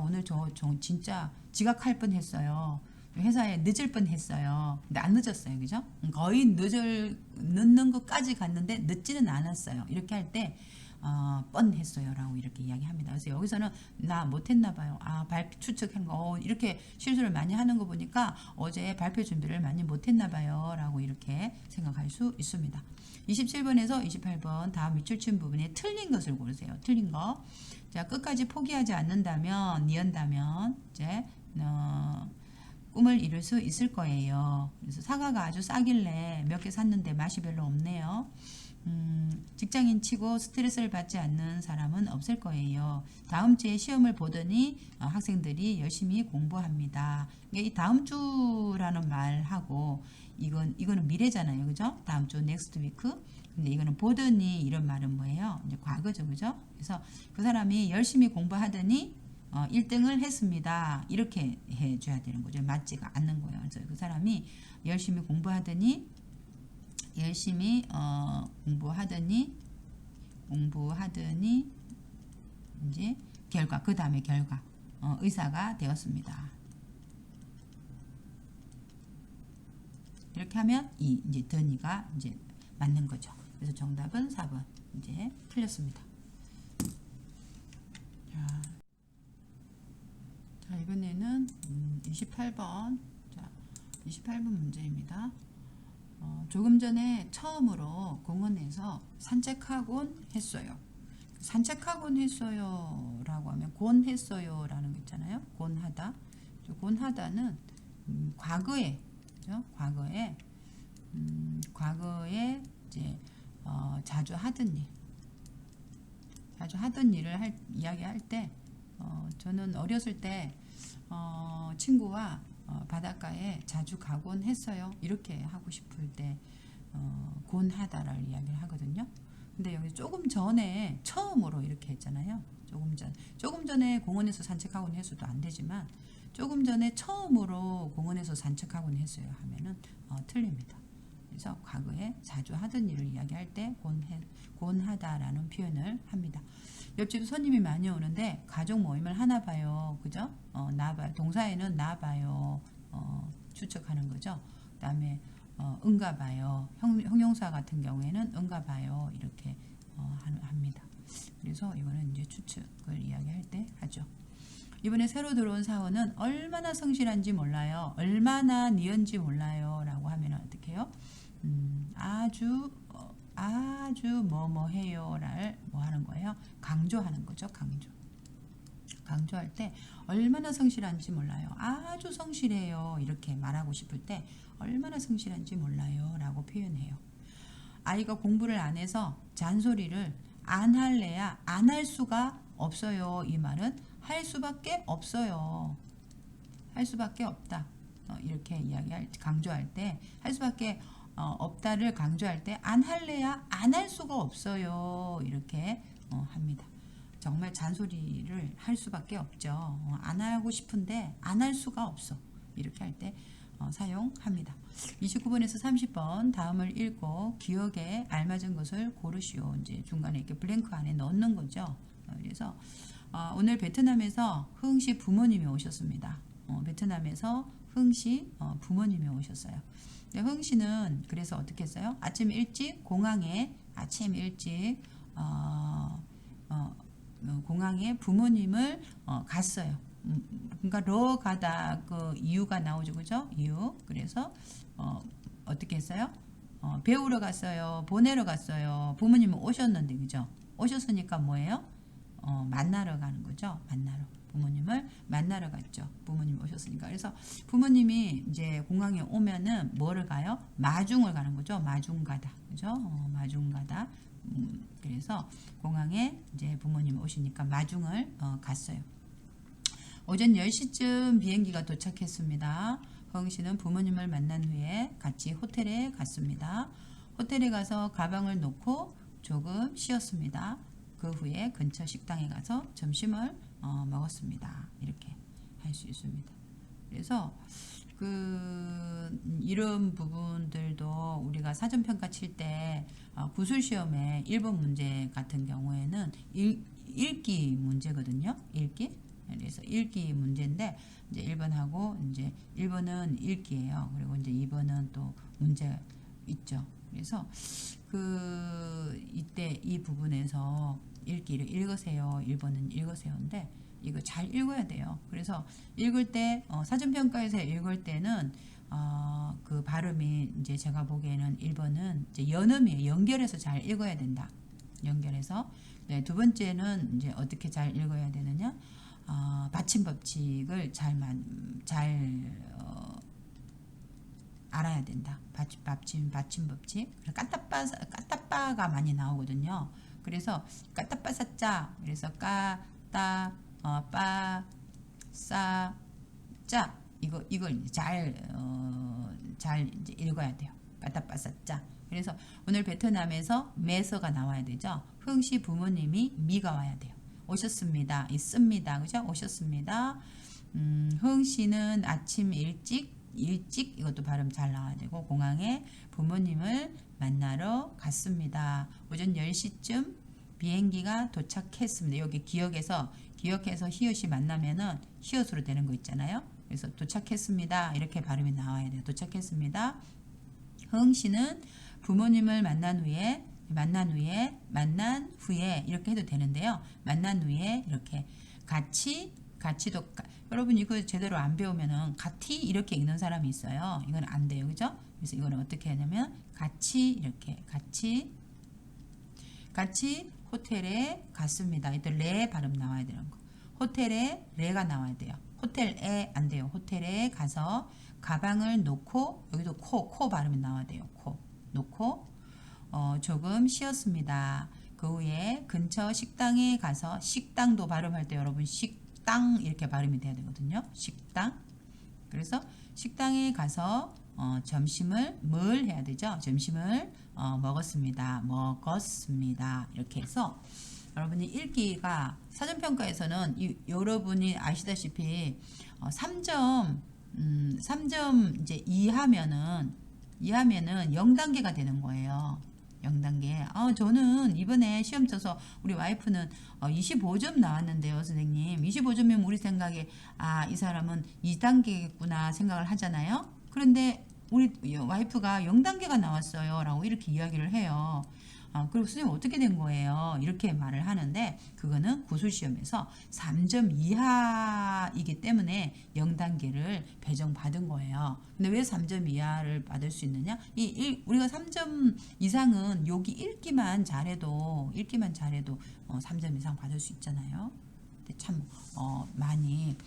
오늘 저 진짜 지각할 뻔했어요. 회사에 늦을 뻔했어요. 근데 안 늦었어요. 그죠? 거의 늦는 것까지 갔는데 늦지는 않았어요. 이렇게 할 때 뻔했어요 라고 이렇게 이야기합니다. 그래서 여기서는 나 못했나 봐요. 추측한 거 이렇게 실수를 많이 하는 거 보니까 어제 발표 준비를 많이 못했나 봐요 라고 이렇게 생각할 수 있습니다. 27번에서 28번 다음 밑줄친 부분에 틀린 것을 고르세요. 틀린 거. 자, 끝까지 포기하지 않는다면 이제 꿈을 이룰 수 있을 거예요. 그래서 사과가 아주 싸길래 몇 개 샀는데 맛이 별로 없네요. 직장인 치고 스트레스를 받지 않는 사람은 없을 거예요. 다음 주에 시험을 보더니 학생들이 열심히 공부합니다. 이 다음 주라는 말하고 이거는 미래잖아요. 그죠? 다음 주 next week. 근데 이거는 보더니 이런 말은 뭐예요? 이제 과거죠. 그죠? 그래서 그 사람이 열심히 공부하더니 1등을 했습니다. 이렇게 해줘야 되는 거죠. 맞지가 않는 거예요. 그래서 그 사람이 열심히 공부하더니 이제 결과, 그 다음에 결과 의사가 되었습니다. 이렇게 하면 이제 더니가 이제 맞는 거죠. 그래서 정답은 4번 이제 틀렸습니다. 자, 이번에는 28번. 자, 28번 문제입니다. 조금 전에 처음으로 공원에서 산책하곤 했어요. 산책하곤 했어요 라고 하면 곤 했어요 라는 거 있잖아요. 곤하다. 곤하다는 과거에, 그죠? 과거에 이제 자주 하던 일을 이야기할 때 저는 어렸을 때 친구와 바닷가에 자주 가곤 했어요. 이렇게 하고 싶을 때 곤하다를 이야기를 하거든요. 근데 여기 조금 전에 처음으로 이렇게 했잖아요. 조금 전에 공원에서 산책하곤 했어도 안 되지만 조금 전에 처음으로 공원에서 산책하곤 했어요 하면은 틀립니다. 그래서 과거에 자주 하던 일을 이야기할 때 곤하다라는 표현을 합니다. 옆집 손님이 많이 오는데 가족 모임을 하나 봐요. 그죠? 나봐요. 동사에는 나봐요. 추측하는 거죠. 그 다음에 응가 봐요. 형용사 같은 경우에는 응가 봐요. 이렇게 합니다. 그래서 이거는 이제 추측을 이야기할 때 하죠. 이번에 새로 들어온 사원은 얼마나 성실한지 몰라요. 얼마나 니은지 몰라요. 라고 하면 어떻게 해요? 아주 뭐해요를 뭐 하는 거예요? 강조하는 거죠. 강조할 때 얼마나 성실한지 몰라요. 아주 성실해요. 이렇게 말하고 싶을 때 얼마나 성실한지 몰라요 라고 표현해요. 아이가 공부를 안 해서 잔소리를 안 할래야 안 할 수가 없어요. 이 말은 할 수밖에 없어요. 할 수밖에 없다. 이렇게 강조할 때 할 수밖에 없다를 강조할 때 안 할래야 안 할 수가 없어요. 이렇게 합니다. 정말 잔소리를 할 수밖에 없죠. 안 하고 싶은데 안 할 수가 없어. 이렇게 할 때 사용합니다. 29번에서 30번 다음을 읽고 기억에 알맞은 것을 고르시오. 이제 중간에 이렇게 블랭크 안에 넣는 거죠. 그래서 오늘 베트남에서 흥씨 부모님이 오셨습니다. 베트남에서 흥씨 부모님이 오셨어요. 흥씨는 그래서 어떻게 했어요? 아침 일찍 공항에 공항에 부모님을 갔어요. 그러니까 러 가다 그 이유가 나오죠, 그죠? 이유. 그래서 어떻게 했어요? 배우러 갔어요. 보내러 갔어요. 부모님은 오셨는데, 그죠? 오셨으니까 뭐예요? 만나러 가는 거죠. 부모님을 만나러 갔죠. 부모님 오셨으니까. 그래서 부모님이 이제 공항에 오면은 뭐를 가요? 마중을 가는 거죠. 마중 가다. 그죠? 마중 가다. 그래서 공항에 이제 부모님 오시니까 마중을 갔어요. 오전 10시쯤 비행기가 도착했습니다. 허응 씨는 부모님을 만난 후에 같이 호텔에 갔습니다. 호텔에 가서 가방을 놓고 조금 쉬었습니다. 그 후에 근처 식당에 가서 점심을 먹었습니다. 이렇게 할 수 있습니다. 그래서 이런 부분들도 우리가 사전평가 칠 때 구술시험에 1번 문제 같은 경우에는 읽기 문제거든요. 읽기. 그래서 읽기 문제인데 이제 1번하고 이제 1번은 읽기예요. 그리고 이제 2번은 또 문제 있죠. 그래서 이때 이 부분에서 읽기를 읽으세요. 1번은 읽으세요인데 이거 잘 읽어야 돼요. 그래서 읽을 때 사전평가에서 읽을 때는 그 발음이 이제 제가 보기에는 1번은 이제 연음이에요. 연결해서 잘 읽어야 된다. 연결해서. 네, 두 번째는 이제 어떻게 잘 읽어야 되느냐? 받침 법칙을 알아야 된다. 받침 법칙. 까따빠가 많이 나오거든요. 그래서 까따빠사짜. 그래서 까따 빠싸 짜. 이걸 잘 이제 읽어야 돼요. 까따빠사짜. 그래서 오늘 베트남에서 매서가 나와야 되죠. 흥씨 부모님이 미가 와야 돼요. 오셨습니다. 있습니다. 그죠? 오셨습니다. 흥씨는 아침 일찍 이것도 발음 잘 나와야 되고 공항에 부모님을 만나러 갔습니다. 오전 10시쯤 비행기가 도착했습니다. 여기 기억해서 히읗이 만나면은 히읗으로 되는 거 있잖아요. 그래서 도착했습니다. 이렇게 발음이 나와야 돼요. 도착했습니다. 흥씨는 부모님을 만난 후에 이렇게 해도 되는데요. 만난 후에 이렇게 같이도 여러분 이거 제대로 안 배우면은 같이 이렇게 읽는 사람이 있어요. 이건 안 돼요. 그죠? 그래서 이거는 어떻게 하냐면 같이 호텔에 갔습니다. 이때 레 발음 나와야 되는 거. 호텔에 레가 나와야 돼요. 호텔에 안 돼요. 호텔에 가서 가방을 놓고 여기도 코 발음이 나와야 돼요. 코 놓고 조금 쉬었습니다. 그 후에 근처 식당에 가서 식당도 발음할 때 여러분 식당 이렇게 발음이 돼야 되거든요. 식당. 그래서 식당에 가서 점심을 뭘 해야 되죠? 점심을 먹었습니다. 이렇게 해서 여러분이 읽기가 사전평가에서는 여러분이 아시다시피 3점 이제 이하면은 0단계가 되는 거예요. 0단계. 저는 이번에 시험 쳐서 우리 와이프는 25점 나왔는데요, 선생님. 25점이면 우리 생각에 이 사람은 2단계겠구나 생각을 하잖아요. 그런데 우리 와이프가 0단계가 나왔어요. 라고 이렇게 이야기를 해요. 그리고 선생님 어떻게 된 거예요? 이렇게 말을 하는데 그거는 구술시험에서 3점 이하이기 때문에 0단계를 배정받은 거예요. 근데 왜 3점 이하를 받을 수 있느냐? 우리가 3점 이상은 여기 읽기만 잘해도 3점 이상 받을 수 있잖아요. 근데 참 많이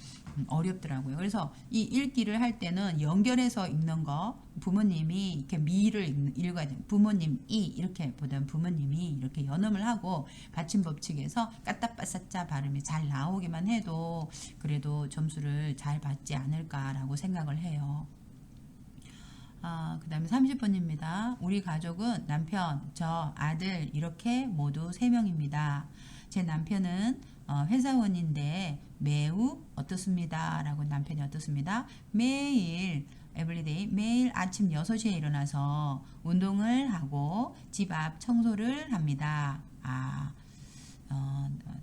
어렵더라고요. 그래서 이 읽기를 할 때는 연결해서 읽는 거 부모님이 이렇게 미를 읽어야 돼요. 부모님이 이렇게 보다는 부모님이 이렇게 연음을 하고 받침 법칙에서 까따빠싸짜 발음이 잘 나오기만 해도 그래도 점수를 잘 받지 않을까라고 생각을 해요. 그 다음에 30번입니다. 우리 가족은 남편, 저, 아들 이렇게 모두 3명입니다. 제 남편은 회사원인데 매우 어떻습니다. 라고 남편이 어떻습니다. 매일 아침 6시에 일어나서 운동을 하고 집 앞 청소를 합니다.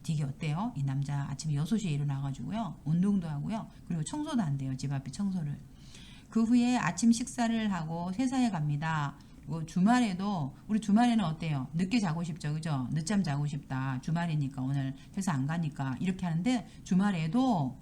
되게 어때요? 이 남자 아침 6시에 일어나가지고요. 운동도 하고요. 그리고 청소도 한대요. 집 앞에 청소를. 그 후에 아침 식사를 하고 회사에 갑니다. 주말에도 우리 주말에는 어때요? 늦게 자고 싶죠, 그죠? 늦잠 자고 싶다. 주말이니까 오늘 회사 안 가니까 이렇게 하는데 주말에도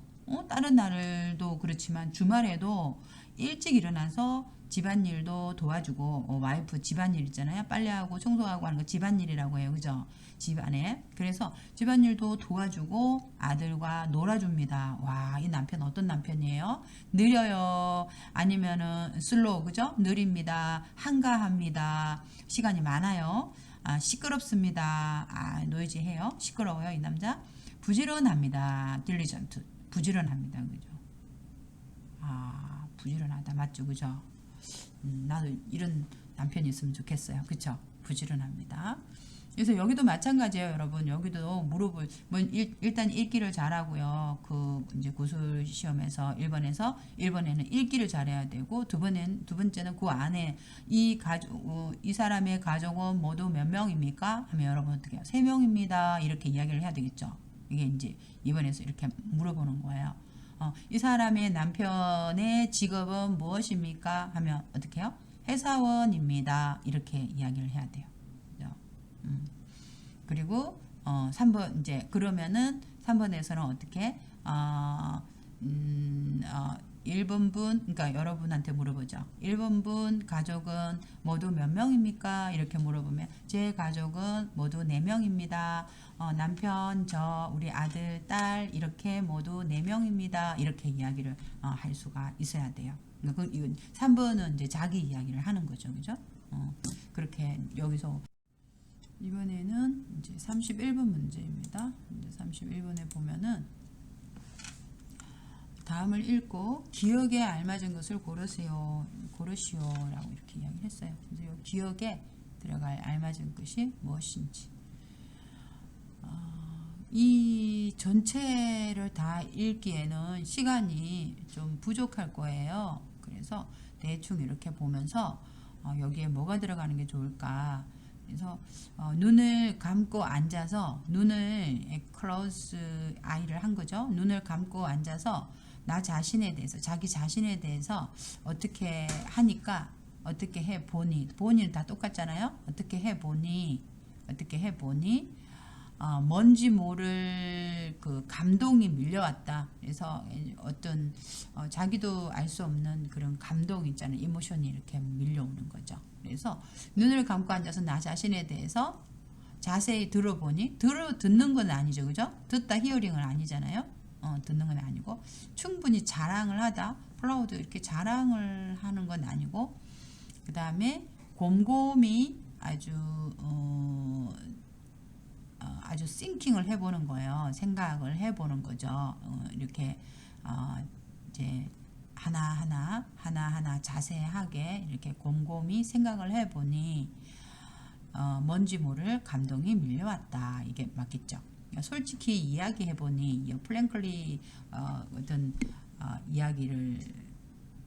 다른 날도 그렇지만 주말에도 일찍 일어나서 집안일도 도와주고 와이프 집안일 있잖아요. 빨래하고 청소하고 하는 거 집안일이라고 해요, 그죠? 집안에. 그래서 집안일도 도와주고 아들과 놀아줍니다. 와, 이 남편 어떤 남편이에요? 느려요. 아니면은 슬로우, 그죠? 느립니다. 한가합니다. 시간이 많아요. 시끄럽습니다. 노이즈해요. 시끄러워요, 이 남자. 부지런합니다. 딜리전트. 부지런합니다, 그죠? 부지런하다, 맞죠, 그죠? 나도 이런 남편이 있으면 좋겠어요, 그쵸? 부지런합니다. 그래서 여기도 마찬가지예요, 여러분. 여기도 일단 읽기를 잘하고요. 이제 구술 시험에서 1번에는 읽기를 잘해야 되고, 두 번째는 그 안에 이 사람의 가족은 모두 몇 명입니까? 하면 여러분 어떻게 해요? 3명입니다. 이렇게 이야기를 해야 되겠죠. 이게 이제 이번에서 이렇게 물어보는 거예요. 이 사람의 남편의 직업은 무엇입니까? 하면 어떻게 해요? 회사원입니다. 이렇게 이야기를 해야 돼요. 그리고 3번 이제 그러면은 3번에서는 어떻게 1번 분 그러니까 여러분한테 물어보죠. 1번 분 가족은 모두 몇 명입니까? 이렇게 물어보면 제 가족은 모두 4명입니다. 남편, 저, 우리 아들, 딸 이렇게 모두 4명입니다. 이렇게 이야기를 할 수가 있어야 돼요. 이건 3번은 이제 자기 이야기를 하는 거죠. 그죠? 그렇게 여기서 이번에는 이제 31번 문제입니다. 이제 31번에 보면은 다음을 읽고 기억에 알맞은 것을 고르시오라고 이렇게 이야기를 했어요. 그래서 이 기억에 들어갈 알맞은 것이 무엇인지 이 전체를 다 읽기에는 시간이 좀 부족할 거예요. 그래서 대충 이렇게 보면서 여기에 뭐가 들어가는 게 좋을까. 그래서 눈을 감고 앉아서 눈을 close eye를 한 거죠. 눈을 감고 앉아서 나 자신에 대해서 자기 자신에 대해서 어떻게 하니까 어떻게 해보니 본인은 다 똑같잖아요. 어떻게 해보니 뭔지 모를 그 감동이 밀려왔다. 그래서 어떤 자기도 알 수 없는 그런 감동 있잖아요. 이모션이 이렇게 밀려오는 거죠. 그래서 눈을 감고 앉아서 나 자신에 대해서 자세히 들어보니 듣는 건 아니죠. 그죠? 듣다 히어링은 아니잖아요. 듣는 건 아니고 충분히 자랑을 하다. 플라우드 이렇게 자랑을 하는 건 아니고 그 다음에 곰곰이 아주 싱킹을 해보는 거예요. 생각을 해보는 거죠. 이렇게 이제 하나하나 자세하게 이렇게 곰곰이 생각을 해보니 뭔지 모를 감동이 밀려왔다. 이게 맞겠죠. 솔직히 이야기해보니 플랭클리 어떤 이야기를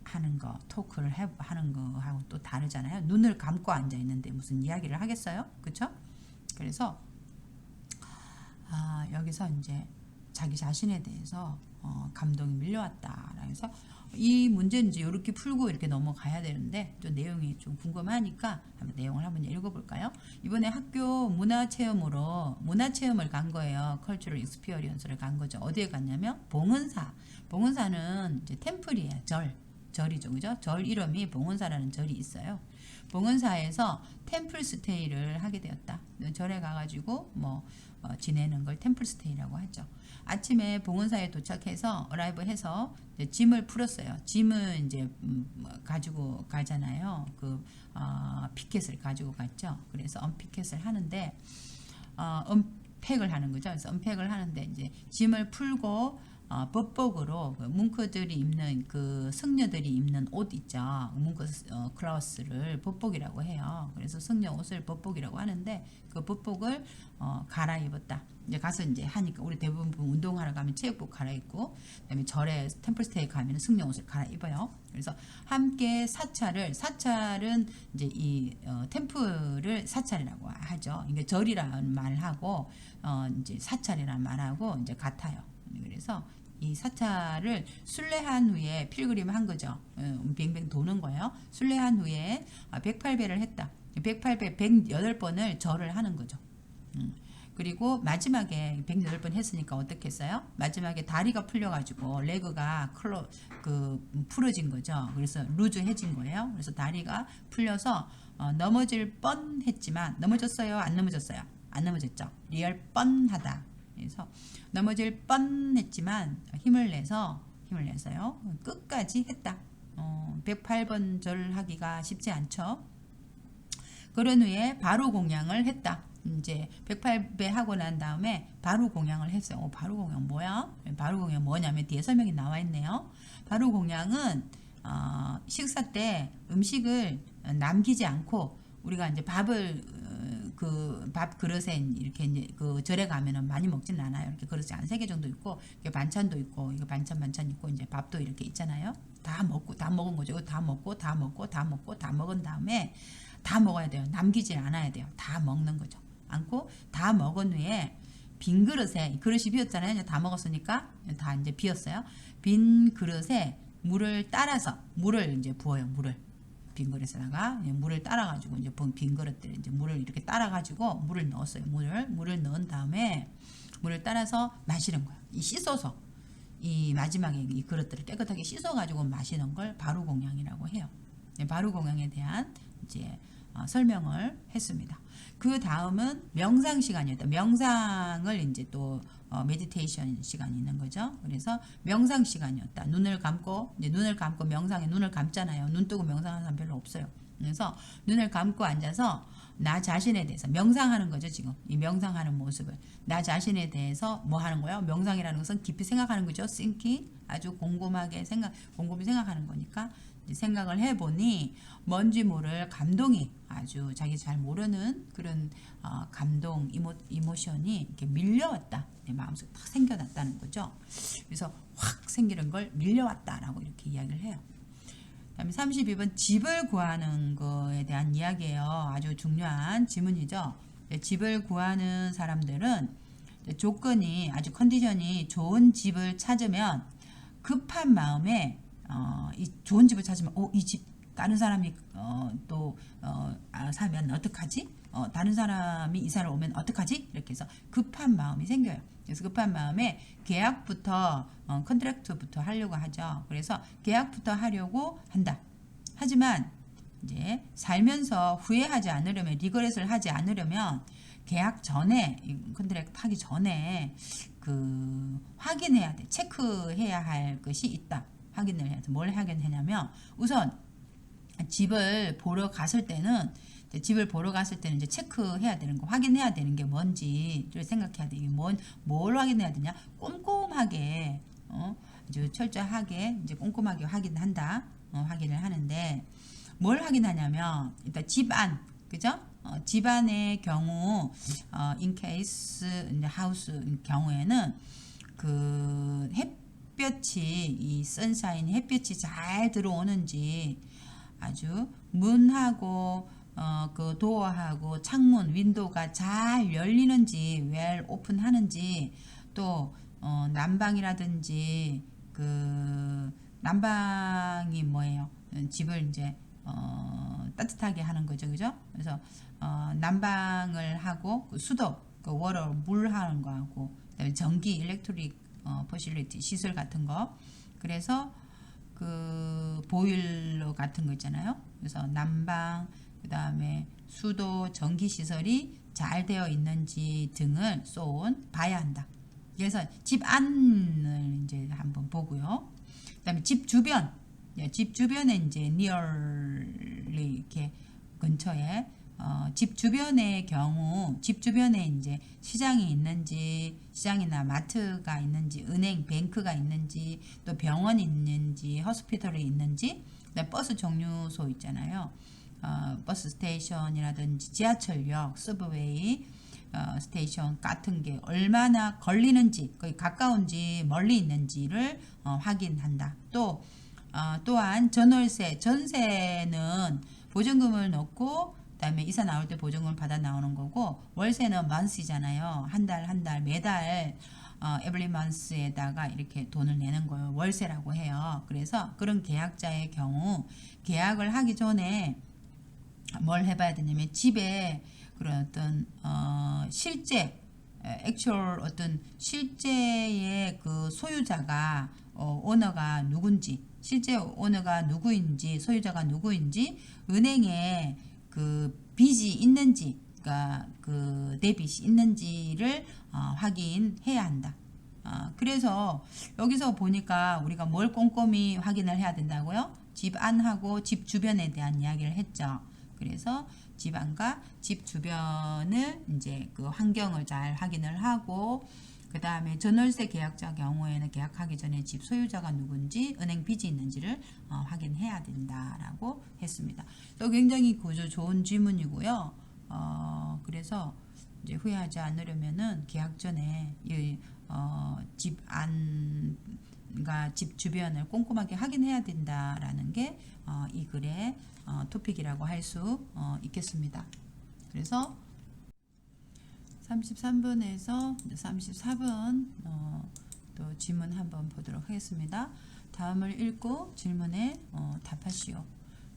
하는 거, 토크를 하는 거하고 또 다르잖아요. 눈을 감고 앉아 있는데 무슨 이야기를 하겠어요? 그렇죠? 그래서 여기서 이제 자기 자신에 대해서 감동이 밀려왔다. 그래서 이 문제는 이제 이렇게 풀고 이렇게 넘어가야 되는데 또 내용이 좀 궁금하니까 내용을 한번 읽어볼까요? 이번에 학교 문화체험을 간 거예요. 컬처럴 익스피리언스를 간 거죠. 어디에 갔냐면 봉은사. 봉은사는 이제 템플이에요. 절이죠. 그죠? 절 이름이 봉은사라는 절이 있어요. 봉은사에서 템플 스테이를 하게 되었다. 절에 가가지고 지내는 걸 템플 스테이라고 하죠. 아침에 봉은사에 도착해서 어라이브해서 짐을 풀었어요. 짐을 이제 가지고 가잖아요. 피켓을 가지고 갔죠. 그래서 언피켓을 하는데 언팩을 하는 거죠. 그래서 언팩을 하는데 이제 짐을 풀고 법복으로 뭉크들이 입는 그 승려들이 입는 옷 있죠. 뭉크 클라우스를 법복이라고 해요. 그래서 승려 옷을 법복이라고 하는데 그 법복을 갈아입었다. 이제 가서 이제 하니까 우리 대부분 운동하러 가면 체육복 갈아입고 그다음에 절에 템플스테이 가면 승려 옷을 갈아입어요. 그래서 함께 사찰은 이제 이 템플을 사찰이라고 하죠. 이게 절이라는 말하고 이제 사찰이라는 말하고 이제 같아요. 그래서 이 사찰을 순례한 후에 필그림 한 거죠. 뱅뱅 도는 거예요. 순례한 후에 108배를 했다. 108배 108번을 절을 하는 거죠. 그리고 마지막에 108번 했으니까 어떻게 했어요? 마지막에 다리가 풀려가지고 레그가 풀어진 거죠. 그래서 루즈해진 거예요. 그래서 다리가 풀려서 넘어질 뻔했지만 넘어졌어요? 안 넘어졌어요? 안 넘어졌죠. 리얼 뻔하다. 그래서 넘어질 뻔했지만 힘을 내서요. 끝까지 했다. 108번 절하기가 쉽지 않죠. 그런 후에 바로 공양을 했다. 이제 108배 하고 난 다음에 바로 공양을 했어요. 바로 공양 뭐야? 바로 공양 뭐냐면 뒤에 설명이 나와 있네요. 바로 공양은 식사 때 음식을 남기지 않고 우리가 이제 밥을 밥 그릇에 이렇게 이제 그 절에 가면은 많이 먹지는 않아요. 이렇게 그릇이 한 3개 정도 있고, 이게 반찬도 있고, 이거 반찬 있고, 이제 밥도 이렇게 있잖아요. 다 먹은 거죠. 다 먹고, 다 먹은 다음에 다 먹어야 돼요. 남기지 않아야 돼요. 다 먹는 거죠. 않고, 다 먹은 후에 빈 그릇에, 그릇이 비었잖아요. 이제 다 먹었으니까 다 이제 비었어요. 빈 그릇에 물을 이제 부어요. 빈 그릇에다가 물을 따라가지고 이제 빈 그릇들 이제 물을 이렇게 따라가지고 물을 넣었어요. 물을 넣은 다음에 물을 따라서 마시는 거예요. 씻어서 이 마지막에 이 그릇들을 깨끗하게 씻어가지고 마시는 걸 바로 공양이라고 해요. 바로 공양에 대한 이제 설명을 했습니다. 그 다음은 명상 시간이었다. 명상을 이제 또 메디테이션 시간이 있는 거죠. 그래서 명상 시간이었다. 눈을 감고 이제 눈을 감고 명상에 눈을 감잖아요. 눈 뜨고 명상하는 사람 별로 없어요. 그래서 눈을 감고 앉아서 나 자신에 대해서 명상하는 거죠. 지금 이 명상하는 모습을 나 자신에 대해서 뭐 하는 거예요? 명상이라는 것은 깊이 생각하는 거죠. thinking 아주 곰곰이 생각하는 거니까 생각을 해보니 뭔지 모를 감동이 아주 자기 잘 모르는 그런 감동 이모션이 이렇게 밀려왔다. 내 마음속에 탁 생겨났다는 거죠. 그래서 확 생기는 걸 밀려왔다라고 이렇게 이야기를 해요. 그다음에 32번 집을 구하는 거에 대한 이야기예요. 아주 중요한 지문이죠. 집을 구하는 사람들은 조건이 아주 컨디션이 좋은 집을 찾으면 급한 마음에 이 좋은 집을 찾으면 이 집 다른 사람이 사면 어떡하지? 다른 사람이 이사를 오면 어떡하지? 이렇게 해서 급한 마음이 생겨요. 그래서 급한 마음에 계약부터 컨트랙트부터 하려고 하죠. 그래서 계약부터 하려고 한다. 하지만 이제 살면서 후회하지 않으려면 리그렛을 하지 않으려면 계약 전에 컨트랙트 하기 전에 그 확인해야 돼. 체크해야 할 것이 있다. 확인을 해야 돼. 뭘 확인하냐면 우선 집을 보러 갔을 때는 이제 체크해야 되는 거, 확인해야 되는 게 뭔지를 생각해야 돼. 이게 뭘 확인해야 되냐? 꼼꼼하게, 아주 철저하게, 이제 꼼꼼하게 확인한다. 확인을 하는데, 뭘 확인하냐면, 일단 집안, 그죠? 집안의 경우, in case, house 경우에는, 그, 이 선샤인, 햇볕이 잘 들어오는지, 아주 문하고 그 도어하고 창문 윈도우가 잘 열리는지 웰 오픈하는지 또 난방이라든지 그 난방이 뭐예요? 집을 이제 따뜻하게 하는 거죠, 그죠? 그래서 난방을 하고 그 수도 그 워터 물 하는 거하고 그다음에 전기 일렉트릭 퍼실리티 시설 같은 거 그래서 그 보일러 같은 거 있잖아요. 그래서 난방, 그 다음에 수도, 전기 시설이 잘 되어 있는지 등을 봐야 한다. 그래서 집 안을 이제 한번 보고요. 그다음에 집 주변에 이제 nearly 이렇게 근처에 집 주변의 경우 집 주변에 이제 시장이 있는지 시장이나 마트가 있는지 은행 뱅크가 있는지 또 병원이 있는지 호스피털이 있는지 버스 정류소 있잖아요. 버스 스테이션이라든지 지하철역 서브웨이 스테이션 같은 게 얼마나 걸리는지 거의 가까운지 멀리 있는지를 확인한다. 또한 전세는 보증금을 넣고 그다음에 이사 나올 때 보증금을 받아 나오는 거고 월세는 month잖아요. 한 달 매달 every month에다가 이렇게 돈을 내는 거예요. 월세라고 해요. 그래서 그런 계약자의 경우 계약을 하기 전에 뭘 해봐야 되냐면 집에 그런 어떤 실제 액츄얼 어떤 실제의 그 소유자가 오너가 누군지 실제 오너가 누구인지 소유자가 누구인지 은행에 그 빚이 있는지 그러니까 그 데빗이 있는지를 확인해야 한다. 그래서 여기서 보니까 우리가 뭘 꼼꼼히 확인을 해야 된다고요? 집 안하고 집 주변에 대한 이야기를 했죠. 그래서 집 안과 집 주변을 이제 그 환경을 잘 확인을 하고 그 다음에 전월세 계약자 경우에는 계약하기 전에 집 소유자가 누군지 은행 빚이 있는지를 확인해야 된다라고 했습니다. 또 굉장히 구조 좋은 질문이고요. 그래서 이제 후회하지 않으려면은 계약 전에 집 안과 집 주변을 꼼꼼하게 확인해야 된다라는 게 이 글의 토픽이라고 할 수 있겠습니다. 그래서 33번에서 34번 또 질문 한번 보도록 하겠습니다. 다음을 읽고 질문에 답하시오.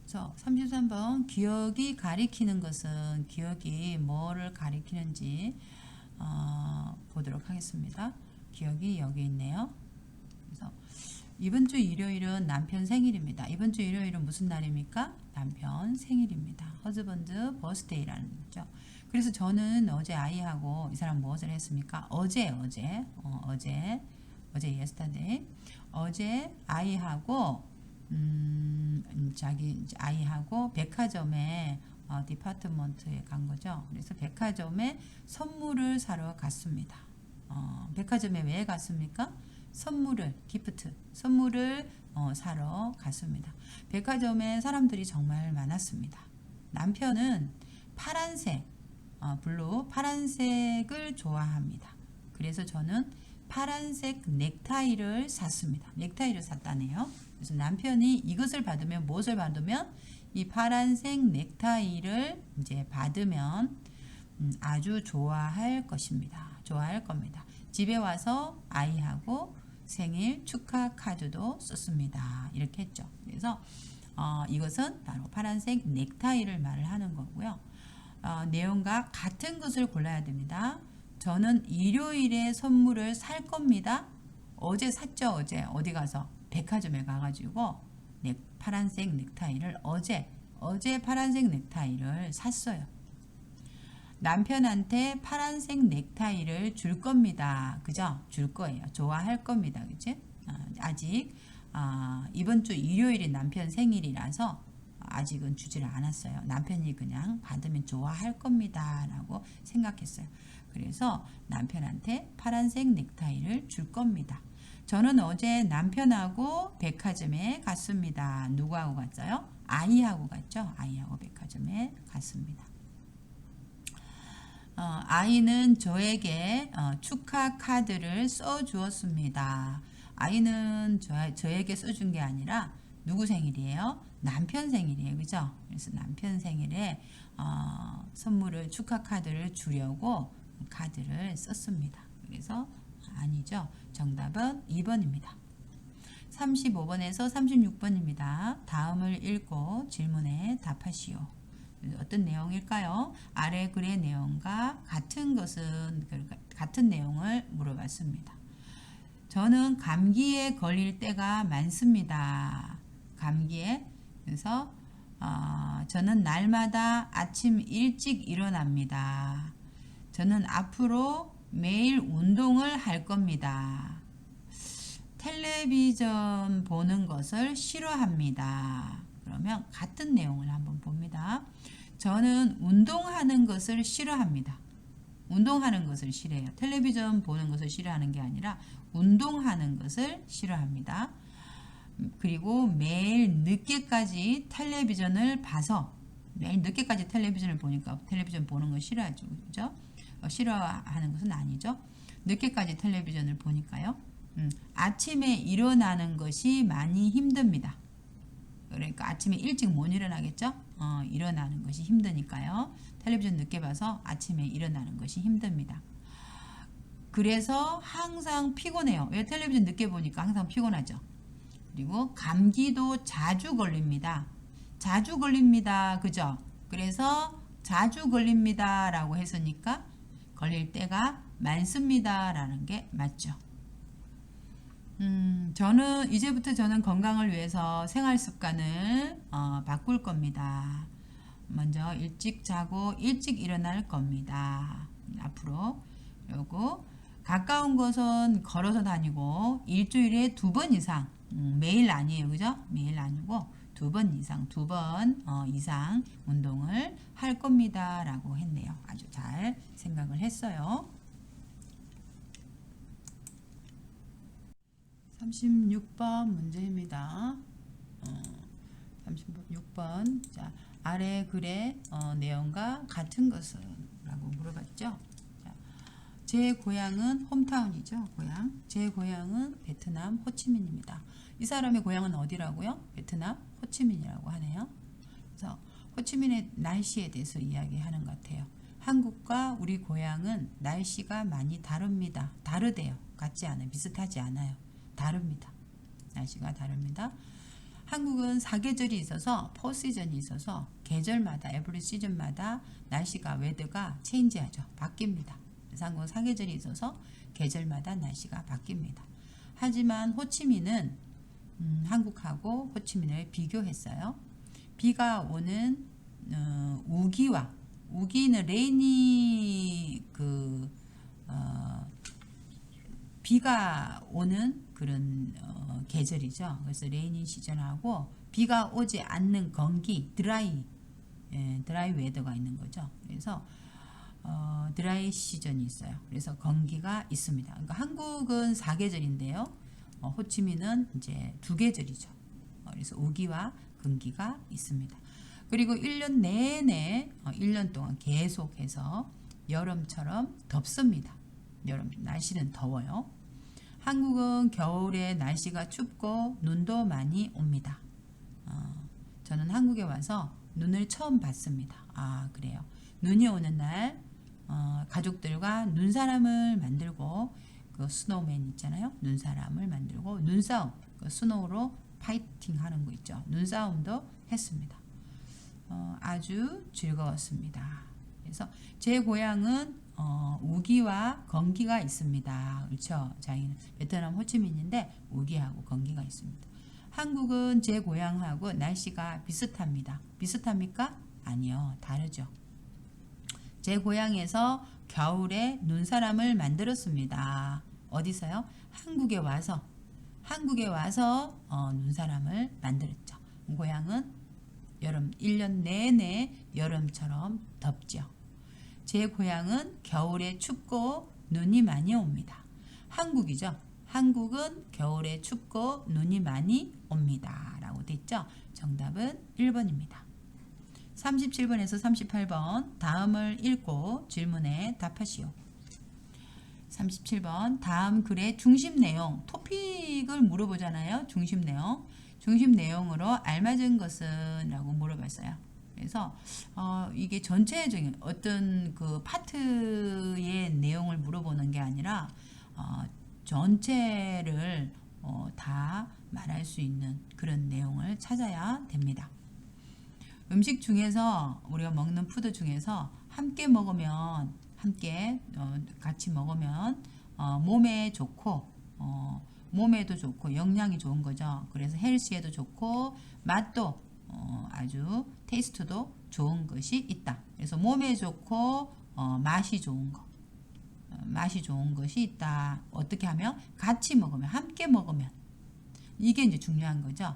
그래서 33번 기억이 가리키는 것은 기억이 뭐를 가리키는지 보도록 하겠습니다. 기억이 여기 있네요. 그래서 이번 주 일요일은 남편 생일입니다. 이번 주 일요일은 무슨 날입니까? 남편 생일입니다. 허즈번드 버스데이라는 거죠. 그래서 저는 어제 아이하고 이 사람 무엇을 했습니까? 어제 yesterday. 어제 아이하고 자기 아이하고 백화점에 디파트먼트에 간 거죠. 그래서 백화점에 선물을 사러 갔습니다. 백화점에 왜 갔습니까? 선물을 사러 갔습니다. 백화점에 사람들이 정말 많았습니다. 남편은 파란색, 파란색을 좋아합니다. 그래서 저는 파란색 넥타이를 샀습니다. 넥타이를 샀다네요. 그래서 남편이 이것을 받으면 무엇을 받으면 이 파란색 넥타이를 이제 받으면 아주 좋아할 것입니다. 좋아할 겁니다. 집에 와서 아이하고 생일 축하 카드도 썼습니다. 이렇게 했죠. 그래서 이것은 바로 파란색 넥타이를 말을 하는 거고요. 내용과 같은 것을 골라야 됩니다. 저는 일요일에 선물을 살 겁니다. 어제 샀죠. 어디 가서 백화점에 가가지고 파란색 넥타이를 어제 파란색 넥타이를 샀어요. 남편한테 파란색 넥타이를 줄 겁니다. 그죠? 줄 거예요. 좋아할 겁니다. 그치? 아직 이번 주 일요일이 남편 생일이라서 아직은 주지를 않았어요. 남편이 그냥 받으면 좋아할 겁니다. 라고 생각했어요. 그래서 남편한테 파란색 넥타이를 줄 겁니다. 저는 어제 남편하고 백화점에 갔습니다. 누구하고 갔어요? 아이하고 갔죠. 아이하고 백화점에 갔습니다. 아이는 저에게 축하 카드를 써주었습니다. 아이는 저에게 써준 게 아니라 누구 생일이에요? 남편 생일이에요. 그죠? 그래서 남편 생일에 선물을 축하 카드를 주려고 카드를 썼습니다. 그래서 아니죠. 정답은 2번입니다. 35번에서 36번입니다. 다음을 읽고 질문에 답하시오. 어떤 내용일까요? 아래 글의 내용과 같은 내용을 물어봤습니다. 저는 감기에 걸릴 때가 많습니다. 감기에. 그래서 저는 날마다 아침 일찍 일어납니다. 저는 앞으로 매일 운동을 할 겁니다. 텔레비전 보는 것을 싫어합니다. 그러면 같은 내용을 한번 봅니다. 저는 운동하는 것을 싫어합니다. 운동하는 것을 싫어해요. 텔레비전 보는 것을 싫어하는 게 아니라 운동하는 것을 싫어합니다. 그리고 매일 늦게까지 텔레비전을 봐서 매일 늦게까지 텔레비전을 보니까 텔레비전 보는 거 싫어하죠. 그죠? 싫어하는 것은 아니죠. 늦게까지 텔레비전을 보니까요. 아침에 일어나는 것이 많이 힘듭니다. 그러니까 아침에 일찍 못 일어나겠죠? 일어나는 것이 힘드니까요. 텔레비전 늦게 봐서 아침에 일어나는 것이 힘듭니다. 그래서 항상 피곤해요. 왜? 텔레비전 늦게 보니까 항상 피곤하죠. 그리고 감기도 자주 걸립니다. 자주 걸립니다. 그죠? 그래서 자주 걸립니다 라고 했으니까 걸릴 때가 많습니다 라는 게 맞죠. 이제부터 저는 건강을 위해서 생활 습관을 바꿀 겁니다. 먼저 일찍 자고 일찍 일어날 겁니다. 앞으로. 그리고 가까운 곳은 걸어서 다니고 일주일에 2번 이상, 매일 아니에요. 그죠? 매일 아니고 2번 이상 운동을 할 겁니다. 라고 했네요. 아주 잘 생각을 했어요. 36번 문제입니다. 36번. 자, 아래 글의 내용과 같은 것은? 라고 물어봤죠. 자, 제 고향은 홈타운이죠. 제 고향은 베트남 호치민입니다. 이 사람의 고향은 어디라고요? 베트남 호치민이라고 하네요. 그래서 호치민의 날씨에 대해서 이야기하는 것 같아요. 한국과 우리 고향은 날씨가 많이 다릅니다. 다르대요. 같지 않아요. 비슷하지 않아요. 다릅니다. 날씨가 다릅니다. 한국은 사계절이 있어서 포시즌이 있어서 계절마다 에브리 시즌마다 날씨가 웨더가 체인지하죠. 바뀝니다. 그래서 한국은 사계절이 있어서 계절마다 날씨가 바뀝니다. 하지만 호치민은 한국하고 호치민을 비교했어요. 비가 오는 우기와 우기는 레인이 비가 오는 그런 계절이죠. 그래서 레이닝 시즌하고 비가 오지 않는 건기 드라이 웨더가 있는 거죠. 그래서 드라이 시즌이 있어요. 그래서 건기가 있습니다. 그러니까 한국은 4계절인데요. 호치민은 이제 2계절이죠. 그래서 우기와 건기가 있습니다. 그리고 1년 내내 1년 동안 계속해서 여름처럼 덥습니다. 여름 날씨는 더워요. 한국은 겨울에 날씨가 춥고 눈도 많이 옵니다. 저는 한국에 와서 눈을 처음 봤습니다. 아, 그래요. 눈이 오는 날 가족들과 눈사람을 만들고 그 스노우맨 있잖아요. 눈사람을 만들고 눈싸움, 그 스노우로 파이팅 하는 거 있죠. 눈싸움도 했습니다. 아주 즐거웠습니다. 그래서 제 고향은 우기와 건기가 있습니다. 그렇죠? 저희는 베트남 호치민인데 우기하고 건기가 있습니다. 한국은 제 고향하고 날씨가 비슷합니다. 비슷합니까? 아니요, 다르죠. 제 고향에서 겨울에 눈사람을 만들었습니다. 어디서요? 한국에 와서 눈사람을 만들었죠. 고향은 여름 1년 내내 여름처럼 덥죠. 제 고향은 겨울에 춥고 눈이 많이 옵니다. 한국이죠. 한국은 겨울에 춥고 눈이 많이 옵니다. 라고 돼 있죠. 정답은 1번입니다. 37번에서 38번 다음을 읽고 질문에 답하시오. 37번 다음 글의 중심 내용, 토픽을 물어보잖아요. 중심 내용으로 알맞은 것은 라고 물어봤어요. 그래서 이게 전체적인 어떤 그 파트의 내용을 물어보는 게 아니라 전체를 다 말할 수 있는 그런 내용을 찾아야 됩니다. 음식 중에서 우리가 먹는 푸드 중에서 함께 같이 먹으면 몸에 좋고 몸에도 좋고 영양이 좋은 거죠. 그래서 헬스에도 좋고 맛도 아주 테이스트도 좋은 것이 있다. 그래서 몸에 좋고 맛이 좋은 것이 있다. 어떻게 하면 같이 먹으면 함께 먹으면 이게 이제 중요한 거죠.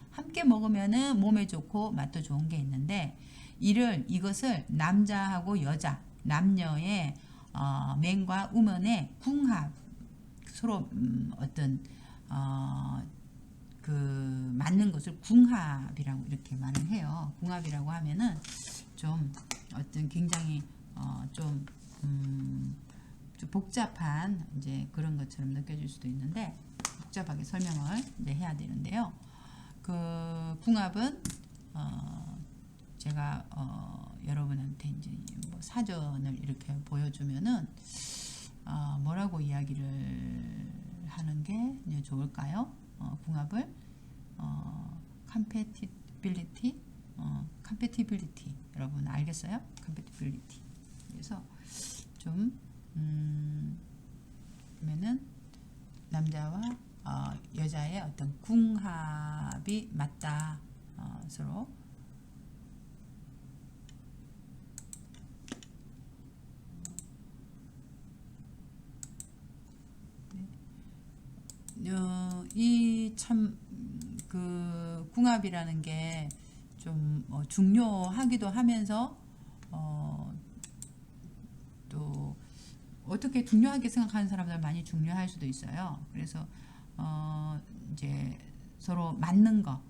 함께 먹으면은 몸에 좋고 맛도 좋은 게 있는데 이것을 남자하고 여자 남녀의 맨과 우먼의 궁합 서로 어떤 그 맞는 것을 궁합이라고 이렇게 말을 해요. 궁합이라고 하면은 좀 어떤 굉장히 좀 복잡한 이제 그런 것처럼 느껴질 수도 있는데 복잡하게 설명을 이제 해야 되는데요. 그 궁합은 제가 여러분한테 이제 뭐 사전을 이렇게 보여주면은 뭐라고 이야기를 하는 게 이제 좋을까요? 궁합을 compatibility 여러분 알겠어요? compatibility. 그래서 좀 그러면은 남자와 여자의 어떤 궁합이 맞다. 서로 이 참 그 궁합이라는 게 좀 중요하기도 하면서 또 어떻게 중요하게 생각하는 사람들 많이 중요할 수도 있어요. 그래서 이제 서로 맞는 거,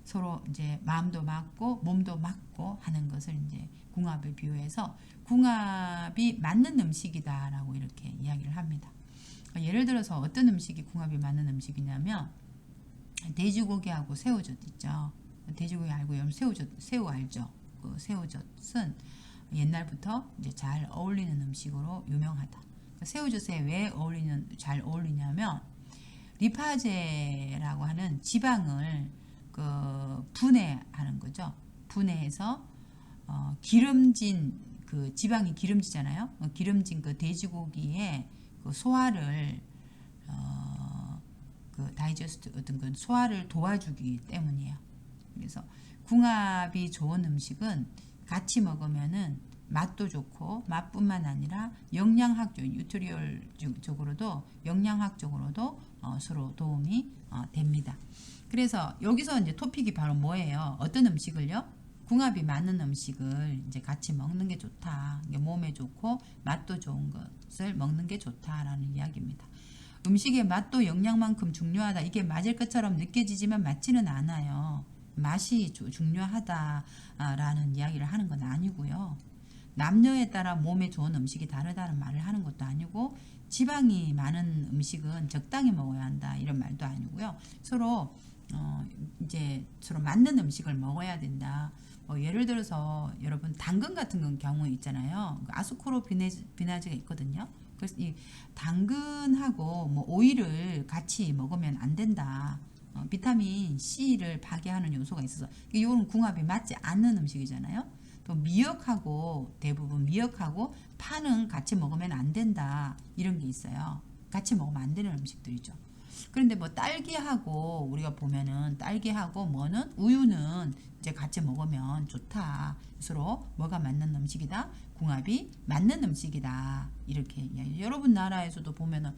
서로 이제 마음도 맞고 몸도 맞고 하는 것을 이제 궁합에 비유해서 궁합이 맞는 음식이다라고 이렇게 이야기를 합니다. 예를 들어서 어떤 음식이 궁합이 맞는 음식이냐면 돼지고기하고 새우젓 있죠. 돼지고기 알고 여러분 새우 알죠? 그 새우젓은 옛날부터 이제 잘 어울리는 음식으로 유명하다. 새우젓에 왜 잘 어울리냐면 리파제라고 하는 지방을 그 분해하는 거죠. 분해해서 기름진 그 지방이 기름지잖아요. 기름진 그 돼지고기에 그 소화를 그 그 다이제스트 어떤 그 소화를 도와주기 때문이에요. 그래서 궁합이 좋은 음식은 같이 먹으면은 맛도 좋고 맛뿐만 아니라 영양학적, 뉴트리얼적으로도 영양학적으로도 서로 도움이 됩니다. 그래서 여기서 이제 토픽이 바로 뭐예요? 어떤 음식을요? 궁합이 맞는 음식을 이제 같이 먹는 게 좋다. 몸에 좋고 맛도 좋은 것을 먹는 게 좋다라는 이야기입니다. 음식의 맛도 영양만큼 중요하다. 이게 맞을 것처럼 느껴지지만 맞지는 않아요. 맛이 중요하다라는 이야기를 하는 건 아니고요. 남녀에 따라 몸에 좋은 음식이 다르다는 말을 하는 것도 아니고 지방이 많은 음식은 적당히 먹어야 한다 이런 말도 아니고요. 서로 이제 서로 맞는 음식을 먹어야 된다. 예를 들어서 여러분 당근 같은 경우 있잖아요. 아스코르비나즈가 있거든요. 그래서 이 당근하고 뭐 오이를 같이 먹으면 안 된다. 비타민 C를 파괴하는 요소가 있어서 이거는 궁합이 맞지 않는 음식이잖아요. 또 미역하고 대부분 미역하고 파는 같이 먹으면 안 된다. 이런 게 있어요. 같이 먹으면 안 되는 음식들이죠. 그런데 뭐 딸기하고 우리가 보면은 딸기하고 뭐는 우유는 이제 같이 먹으면 좋다. 서로 뭐가 맞는 음식이다. 궁합이 맞는 음식이다. 이렇게 여러분 나라에서도 보면은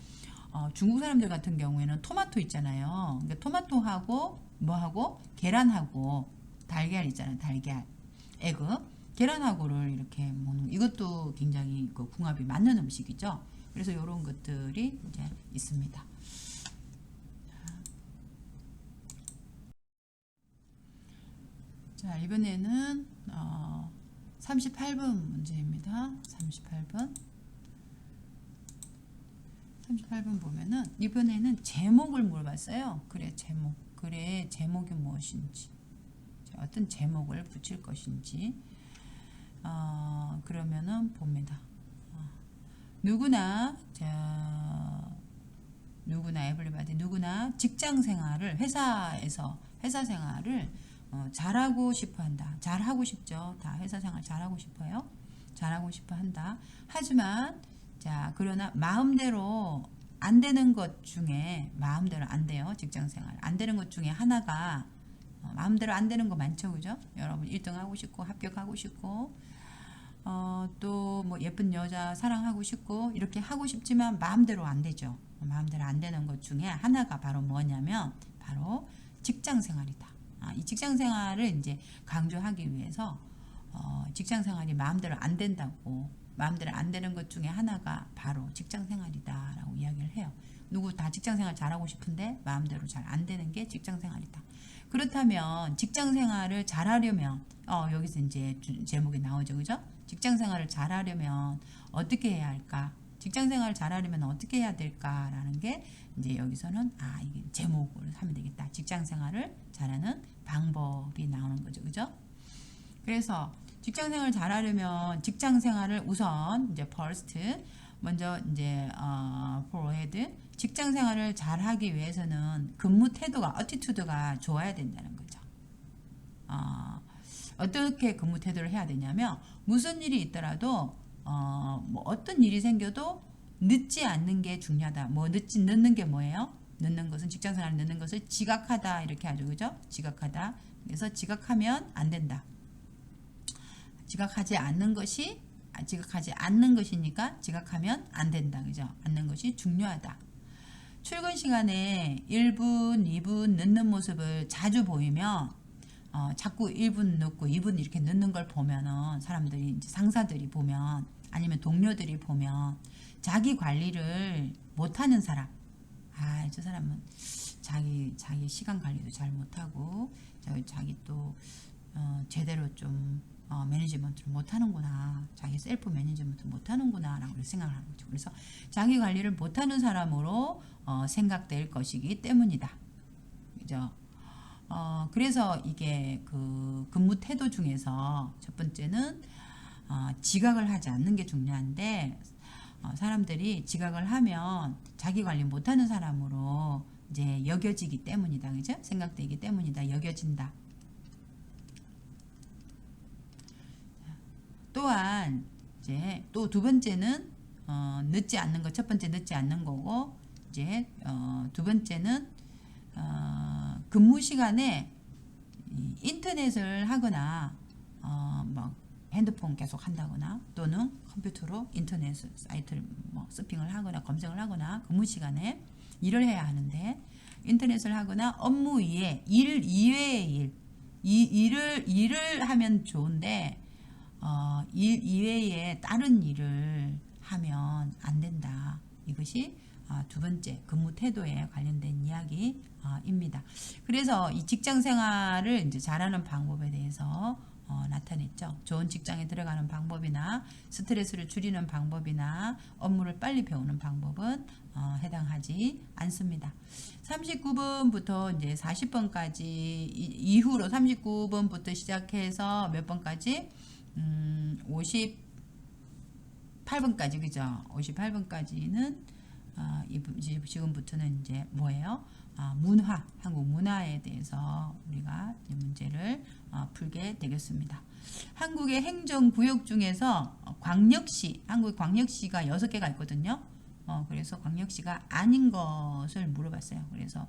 중국 사람들 같은 경우에는 토마토 있잖아요. 그러니까 토마토하고 뭐하고 계란하고 달걀 있잖아요. 달걀, 에그, 계란하고를 이렇게 먹는 이것도 굉장히 그 궁합이 맞는 음식이죠. 그래서 이런 것들이 이제 있습니다. 자, 이번에는 38번 문제입니다. 38번 보면은 이번에는 제목을 물어봤어요. 글의 제목이 무엇인지, 어떤 제목을 붙일 것인지. 그러면은 봅니다. 누구나 에블리바디 누구나 직장 생활을 회사 생활을 잘하고 싶어 한다. 잘하고 싶죠. 다 회사 생활 잘하고 싶어요. 잘하고 싶어 한다. 하지만 그러나 마음대로 안 되는 것 중에 마음대로 안 돼요. 직장 생활 안 되는 것 중에 하나가 마음대로 안 되는 거 많죠. 그죠? 여러분 1등 하고 싶고 합격하고 싶고 또 뭐 예쁜 여자 사랑하고 싶고 이렇게 하고 싶지만 마음대로 안 되죠. 마음대로 안 되는 것 중에 하나가 바로 뭐냐면 바로 직장 생활이다. 이 직장 생활을 이제 강조하기 위해서 직장 생활이 마음대로 안 된다고 마음대로 안 되는 것 중에 하나가 바로 직장 생활이다 라고 이야기를 해요. 누구 다 직장 생활 잘하고 싶은데 마음대로 잘 안 되는 게 직장 생활이다. 그렇다면 직장 생활을 잘하려면 여기서 이제 제목이 나오죠. 그죠? 직장 생활을 잘하려면 어떻게 해야 할까? 직장 생활을 잘하려면 어떻게 해야 될까라는 게 이제 여기서는 이게 제목을 하면 되겠다. 직장 생활을 잘하는 방법이 나오는 거죠. 그죠? 그래서 직장 생활을 잘하려면 직장 생활을 우선 이제 first 먼저 이제 forward 직장 생활을 잘하기 위해서는 근무 태도가 attitude가 좋아야 된다는 거죠. 어떻게 근무 태도를 해야 되냐면 무슨 일이 있더라도 뭐 어떤 일이 생겨도 늦지 않는 게 중요하다. 뭐 늦는 게 뭐예요? 늦는 것은 직장 생활을 늦는 것을 지각하다 이렇게 하죠. 그죠? 지각하다. 그래서 지각하면 안 된다. 지각하지 않는 것이니까 지각하면 안 된다. 그죠? 않는 것이 중요하다. 출근 시간에 1분, 2분 늦는 모습을 자주 보이면 자꾸 1분 늦고 2분 이렇게 늦는 걸 보면은 사람들이 이제 상사들이 보면 아니면 동료들이 보면 자기 관리를 못하는 사람, 저 사람은 자기 시간 관리도 잘 못하고 자기 또 제대로 좀 매니지먼트를 못하는구나, 자기 셀프 매니지먼트 못하는구나 라고 생각을 하는 거죠. 그래서 자기 관리를 못하는 사람으로 생각될 것이기 때문이다. 그죠? 그래서 이게 그 근무 태도 중에서 첫 번째는 지각을 하지 않는 게 중요한데 사람들이 지각을 하면 자기 관리 못하는 사람으로 이제 여겨지기 때문이다. 그죠? 생각되기 때문이다. 여겨진다. 또한 이제 또 두 번째는 늦지 않는 것. 첫 번째 늦지 않는 거고 이제 두 번째는 근무 시간에 인터넷을 하거나 뭐 핸드폰 계속 한다거나 또는 컴퓨터로 인터넷 사이트를 뭐 서핑을 하거나 검색을 하거나 근무 시간에 일을 해야 하는데 인터넷을 하거나 업무 이외 일 이외의 일을 하면 좋은데 일 이외에 다른 일을 하면 안 된다. 이것이 두 번째 근무 태도에 관련된 이야기입니다. 그래서 이 직장 생활을 이제 잘하는 방법에 대해서 나타냈죠. 좋은 직장에 들어가는 방법이나 스트레스를 줄이는 방법이나 업무를 빨리 배우는 방법은 해당하지 않습니다. 39번부터 이제 40번까지 이후로 39번부터 시작해서 몇 번까지 58번까지 그죠? 58번까지는 지금부터는 이제 뭐예요? 문화, 한국 문화에 대해서 우리가 이제 문제를 풀게 되겠습니다. 한국의 행정구역 중에서 광역시, 한국 광역시가 6개가 있거든요. 그래서 광역시가 아닌 것을 물어봤어요. 그래서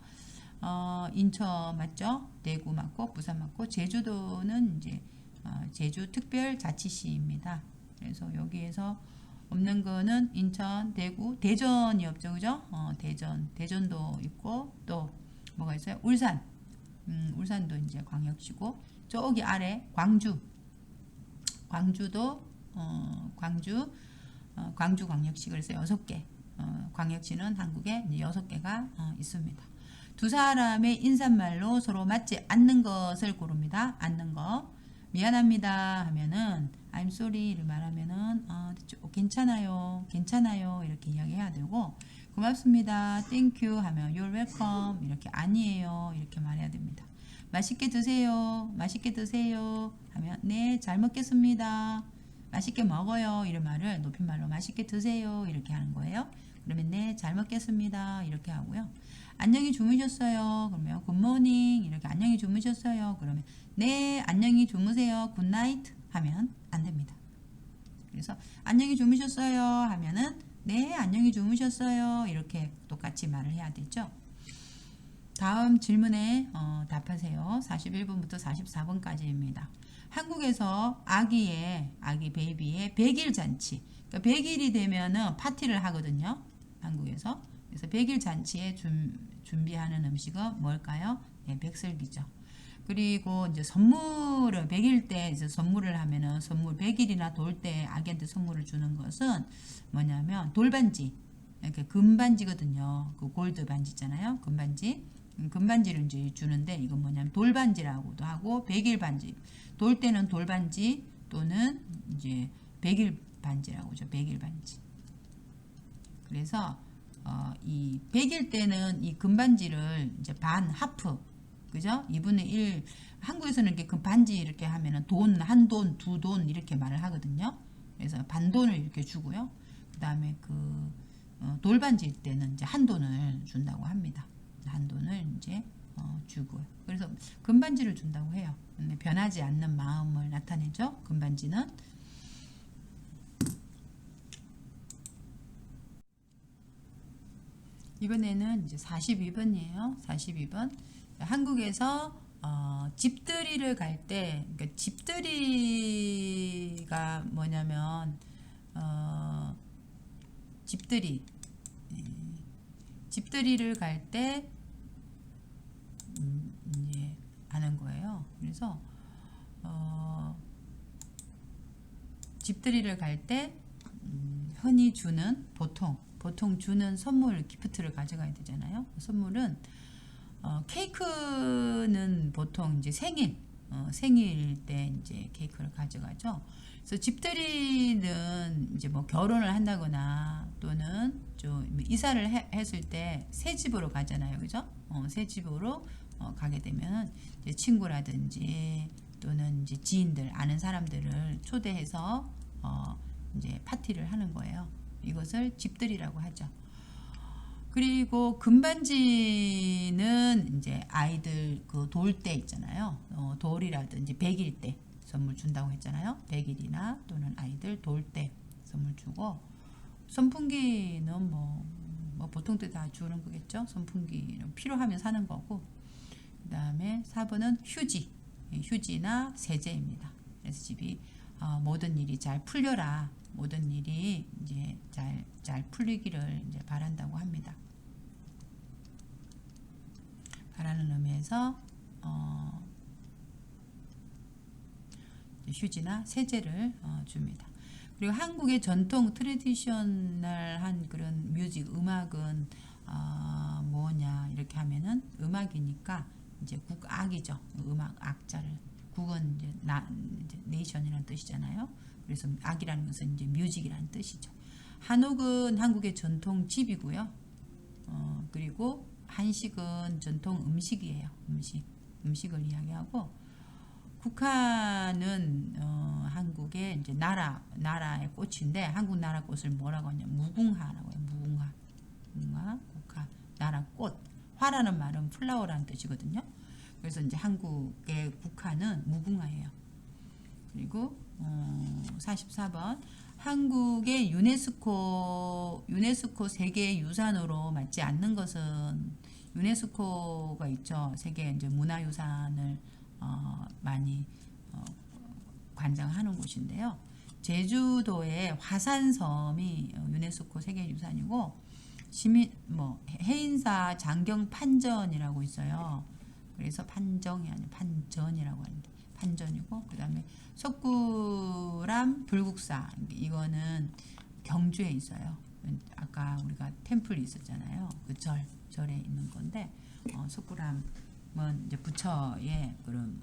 인천 맞죠? 대구 맞고 부산 맞고 제주도는 이제 제주특별자치시입니다. 그래서 여기에서 없는 거는 인천, 대구, 대전이 없죠, 그죠? 대전도 있고 또 뭐가 있어요? 울산, 울산도 이제 광역시고 저기 아래 광주도 광주 광역시 그래서 6개. 광역시는 한국에 이제 6개가 있습니다. 두 사람의 인사말로 서로 맞지 않는 것을 고릅니다. 않는 거. 미안합니다 하면은 I'm sorry를 말하면은 괜찮아요 이렇게 이야기해야 되고 고맙습니다 thank you 하면 you're welcome 이렇게 아니에요 이렇게 말해야 됩니다. 맛있게 드세요 하면 네 잘 먹겠습니다 맛있게 먹어요 이런 말을 높임말로 맛있게 드세요 이렇게 하는 거예요. 그러면 네 잘 먹겠습니다 이렇게 하고요. 안녕히 주무셨어요 그러면 굿모닝 이렇게 안녕히 주무셨어요 그러면 네 안녕히 주무세요 굿나잇 하면 안 됩니다. 그래서 안녕히 주무셨어요 하면은 네 안녕히 주무셨어요 이렇게 똑같이 말을 해야 되죠. 다음 질문에 답하세요. 41번부터 44번까지입니다. 한국에서 아기 베이비의 100일 잔치 그러니까 100일이 되면은 파티를 하거든요. 한국에서. 그래서 100일 잔치에 준비하는 음식은 뭘까요? 네, 백설기죠. 그리고 이제 선물을 100일 때 이제 선물을 하면은 선물 100일이나 돌 때 아기한테 선물을 주는 것은 뭐냐면 돌반지 이렇게 금반지거든요. 그 골드 반지 있잖아요. 금반지를 이제 주는데 이건 뭐냐면 돌반지라고도 하고 100일 반지 돌 때는 돌반지 또는 이제 100일 반지라고 하죠. 100일 반지. 그래서 이 100일 때는 이 금반지를 이제 반 하프 그죠? 2분의 1 한국에서는 이렇게 그 반지 이렇게 하면은 돈, 한 돈, 두 돈 이렇게 말을 하거든요. 그래서 반돈을 이렇게 주고요. 그 다음에 돌반지일 때는 이제 한 돈을 준다고 합니다. 한 돈을 이제 주고요. 그래서 금반지를 준다고 해요. 근데 변하지 않는 마음을 나타내죠. 금반지는. 이번에는 이제 42번이에요. 42번. 한국에서 집들이를 갈 때, 그러니까 집들이가 뭐냐면 집들이를 갈 때 이제 하는 거예요. 그래서 집들이를 갈 때 흔히 주는 보통 주는 선물 기프트를 가져가야 되잖아요. 선물은 케이크는 보통 이제 생일 때 이제 케이크를 가져가죠. 그래서 집들이는 이제 뭐 결혼을 한다거나 또는 좀 이사를 했을 때 새 집으로 가잖아요, 그죠? 새 집으로 가게 되면 이제 친구라든지 또는 이제 지인들 아는 사람들을 초대해서 이제 파티를 하는 거예요. 이것을 집들이라고 하죠. 그리고 금반지는 이제 아이들 그 돌 때 있잖아요. 돌이라든지 100일 때 선물 준다고 했잖아요. 100일이나 또는 아이들 돌 때 선물 주고 선풍기는 뭐 뭐 보통 때 다 주는 거겠죠. 선풍기 필요하면 사는 거고. 그 다음에 4번은 휴지, 휴지나 세제입니다. 그래서 집이 모든 일이 잘 풀려라, 모든 일이 이제 잘 풀리기를 이제 바란다고 합니다. 바라는 의미에서 휴지나 세제를 줍니다. 그리고 한국의 전통 트레디셔널한 그런 뮤직, 음악은 뭐냐 이렇게 하면은 음악이니까 이제 국악이죠. 음악 악자를, 국은 이제 네이션이라는 뜻이잖아요. 그래서 악이라는 것은 이제 뮤직이라는 뜻이죠. 한옥은 한국의 전통 집이고요. 그리고 한식은 전통 음식이에요. 음식을 이야기하고, 국화는 한국의 이제 나라의 꽃인데, 한국 나라 꽃을 뭐라고 하냐, 무궁화라고 해요. 무궁화, 국화, 나라 꽃. 화라는 말은 플라워라는 뜻이거든요. 그래서 이제 한국의 국화는 무궁화예요. 그리고 44번, 한국의 유네스코 세계 유산으로 맞지 않는 것은, 유네스코가 있죠. 세계 이제 문화유산을 많이 관장하는 곳인데요. 제주도의 화산섬이 유네스코 세계유산이고, 해인사 장경 판전이라고 있어요. 그래서 판정이 아니라 판전이라고 하는데, 판전이고, 그 다음에 석굴암 불국사, 이거는 경주에 있어요. 아까 우리가 템플이 있었잖아요. 그 절에 있는 건데, 석굴암은 이제 부처의 그런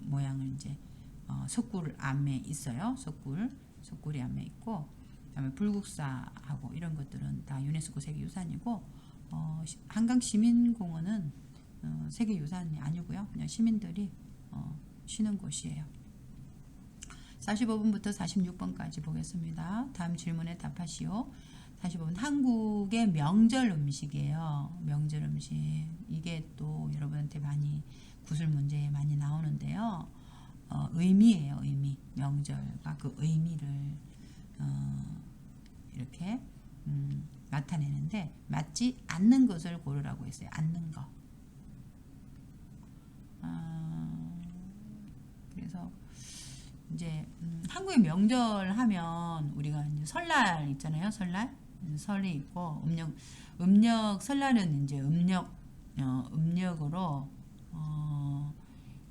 모양을 이제 석굴암에 있어요. 석굴이 암에 있고, 그다음에 불국사하고 이런 것들은 다 유네스코 세계유산이고, 한강 시민공원은 세계유산이 아니고요. 그냥 시민들이 쉬는 곳이에요. 45번부터 46번까지 보겠습니다. 다음 질문에 답하시오. 45번, 한국의 명절 음식이에요. 명절 음식. 이게 또 여러분한테 많이 구술 문제에 많이 나오는데요. 의미예요. 의미. 명절과 그 의미를 이렇게 나타내는데, 맞지 않는 것을 고르라고 했어요. 않는 거. 그래서 이제 한국의 명절 하면 우리가 이제 설날 있잖아요. 설이 있고, 설날은 이제 음력으로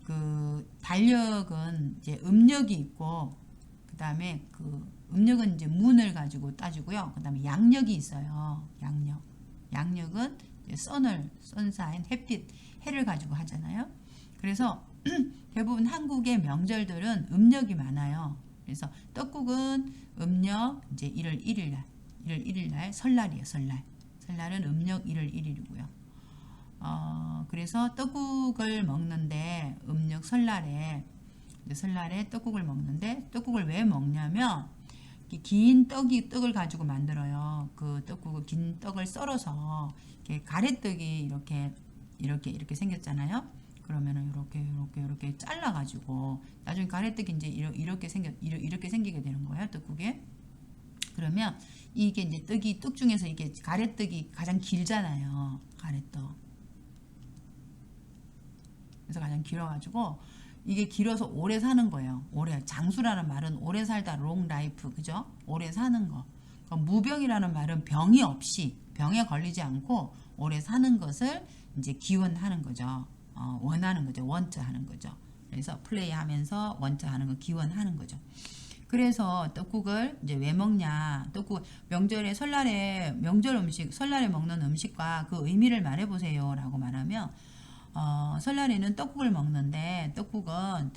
그 달력은 이제 음력이 있고, 그 다음에 그 음력은 이제 문을 가지고 따지고요. 그 다음에 양력이 있어요. 양력은 이제 선사인 햇빛, 해를 가지고 하잖아요. 그래서 대부분 한국의 명절들은 음력이 많아요. 그래서 떡국은 음력 이제 1월 1일 날 설날이에요. 설날은 음력 1월 1일이고요. 그래서 떡국을 먹는데, 음력 설날에 떡국을 먹는데, 떡국을 왜 먹냐면, 긴 떡을 가지고 만들어요. 그 떡국을, 긴 떡을 썰어서, 이렇게 가래떡이 이렇게 생겼잖아요. 그러면은 이렇게 잘라가지고, 나중에 가래떡이 이제 이렇게 생기게 되는 거예요. 떡국에. 그러면 이게 이제 떡 중에서 이게 가래떡이 가장 길잖아요. 가래떡. 그래서 가장 길어가지고, 이게 길어서 오래 사는 거예요. 장수라는 말은 오래 살다, 롱 라이프, 그죠? 오래 사는 거. 무병이라는 말은 병에 걸리지 않고 오래 사는 것을 이제 기원하는 거죠. 원하는 거죠. 원트하는 거죠. 그래서 플레이하면서 원트하는 거, 기원하는 거죠. 그래서 떡국을 이제 왜 먹냐? 떡국 명절에, 설날에 명절 음식, 설날에 먹는 음식과 그 의미를 말해보세요 라고 말하면, 설날에는 떡국을 먹는데, 떡국은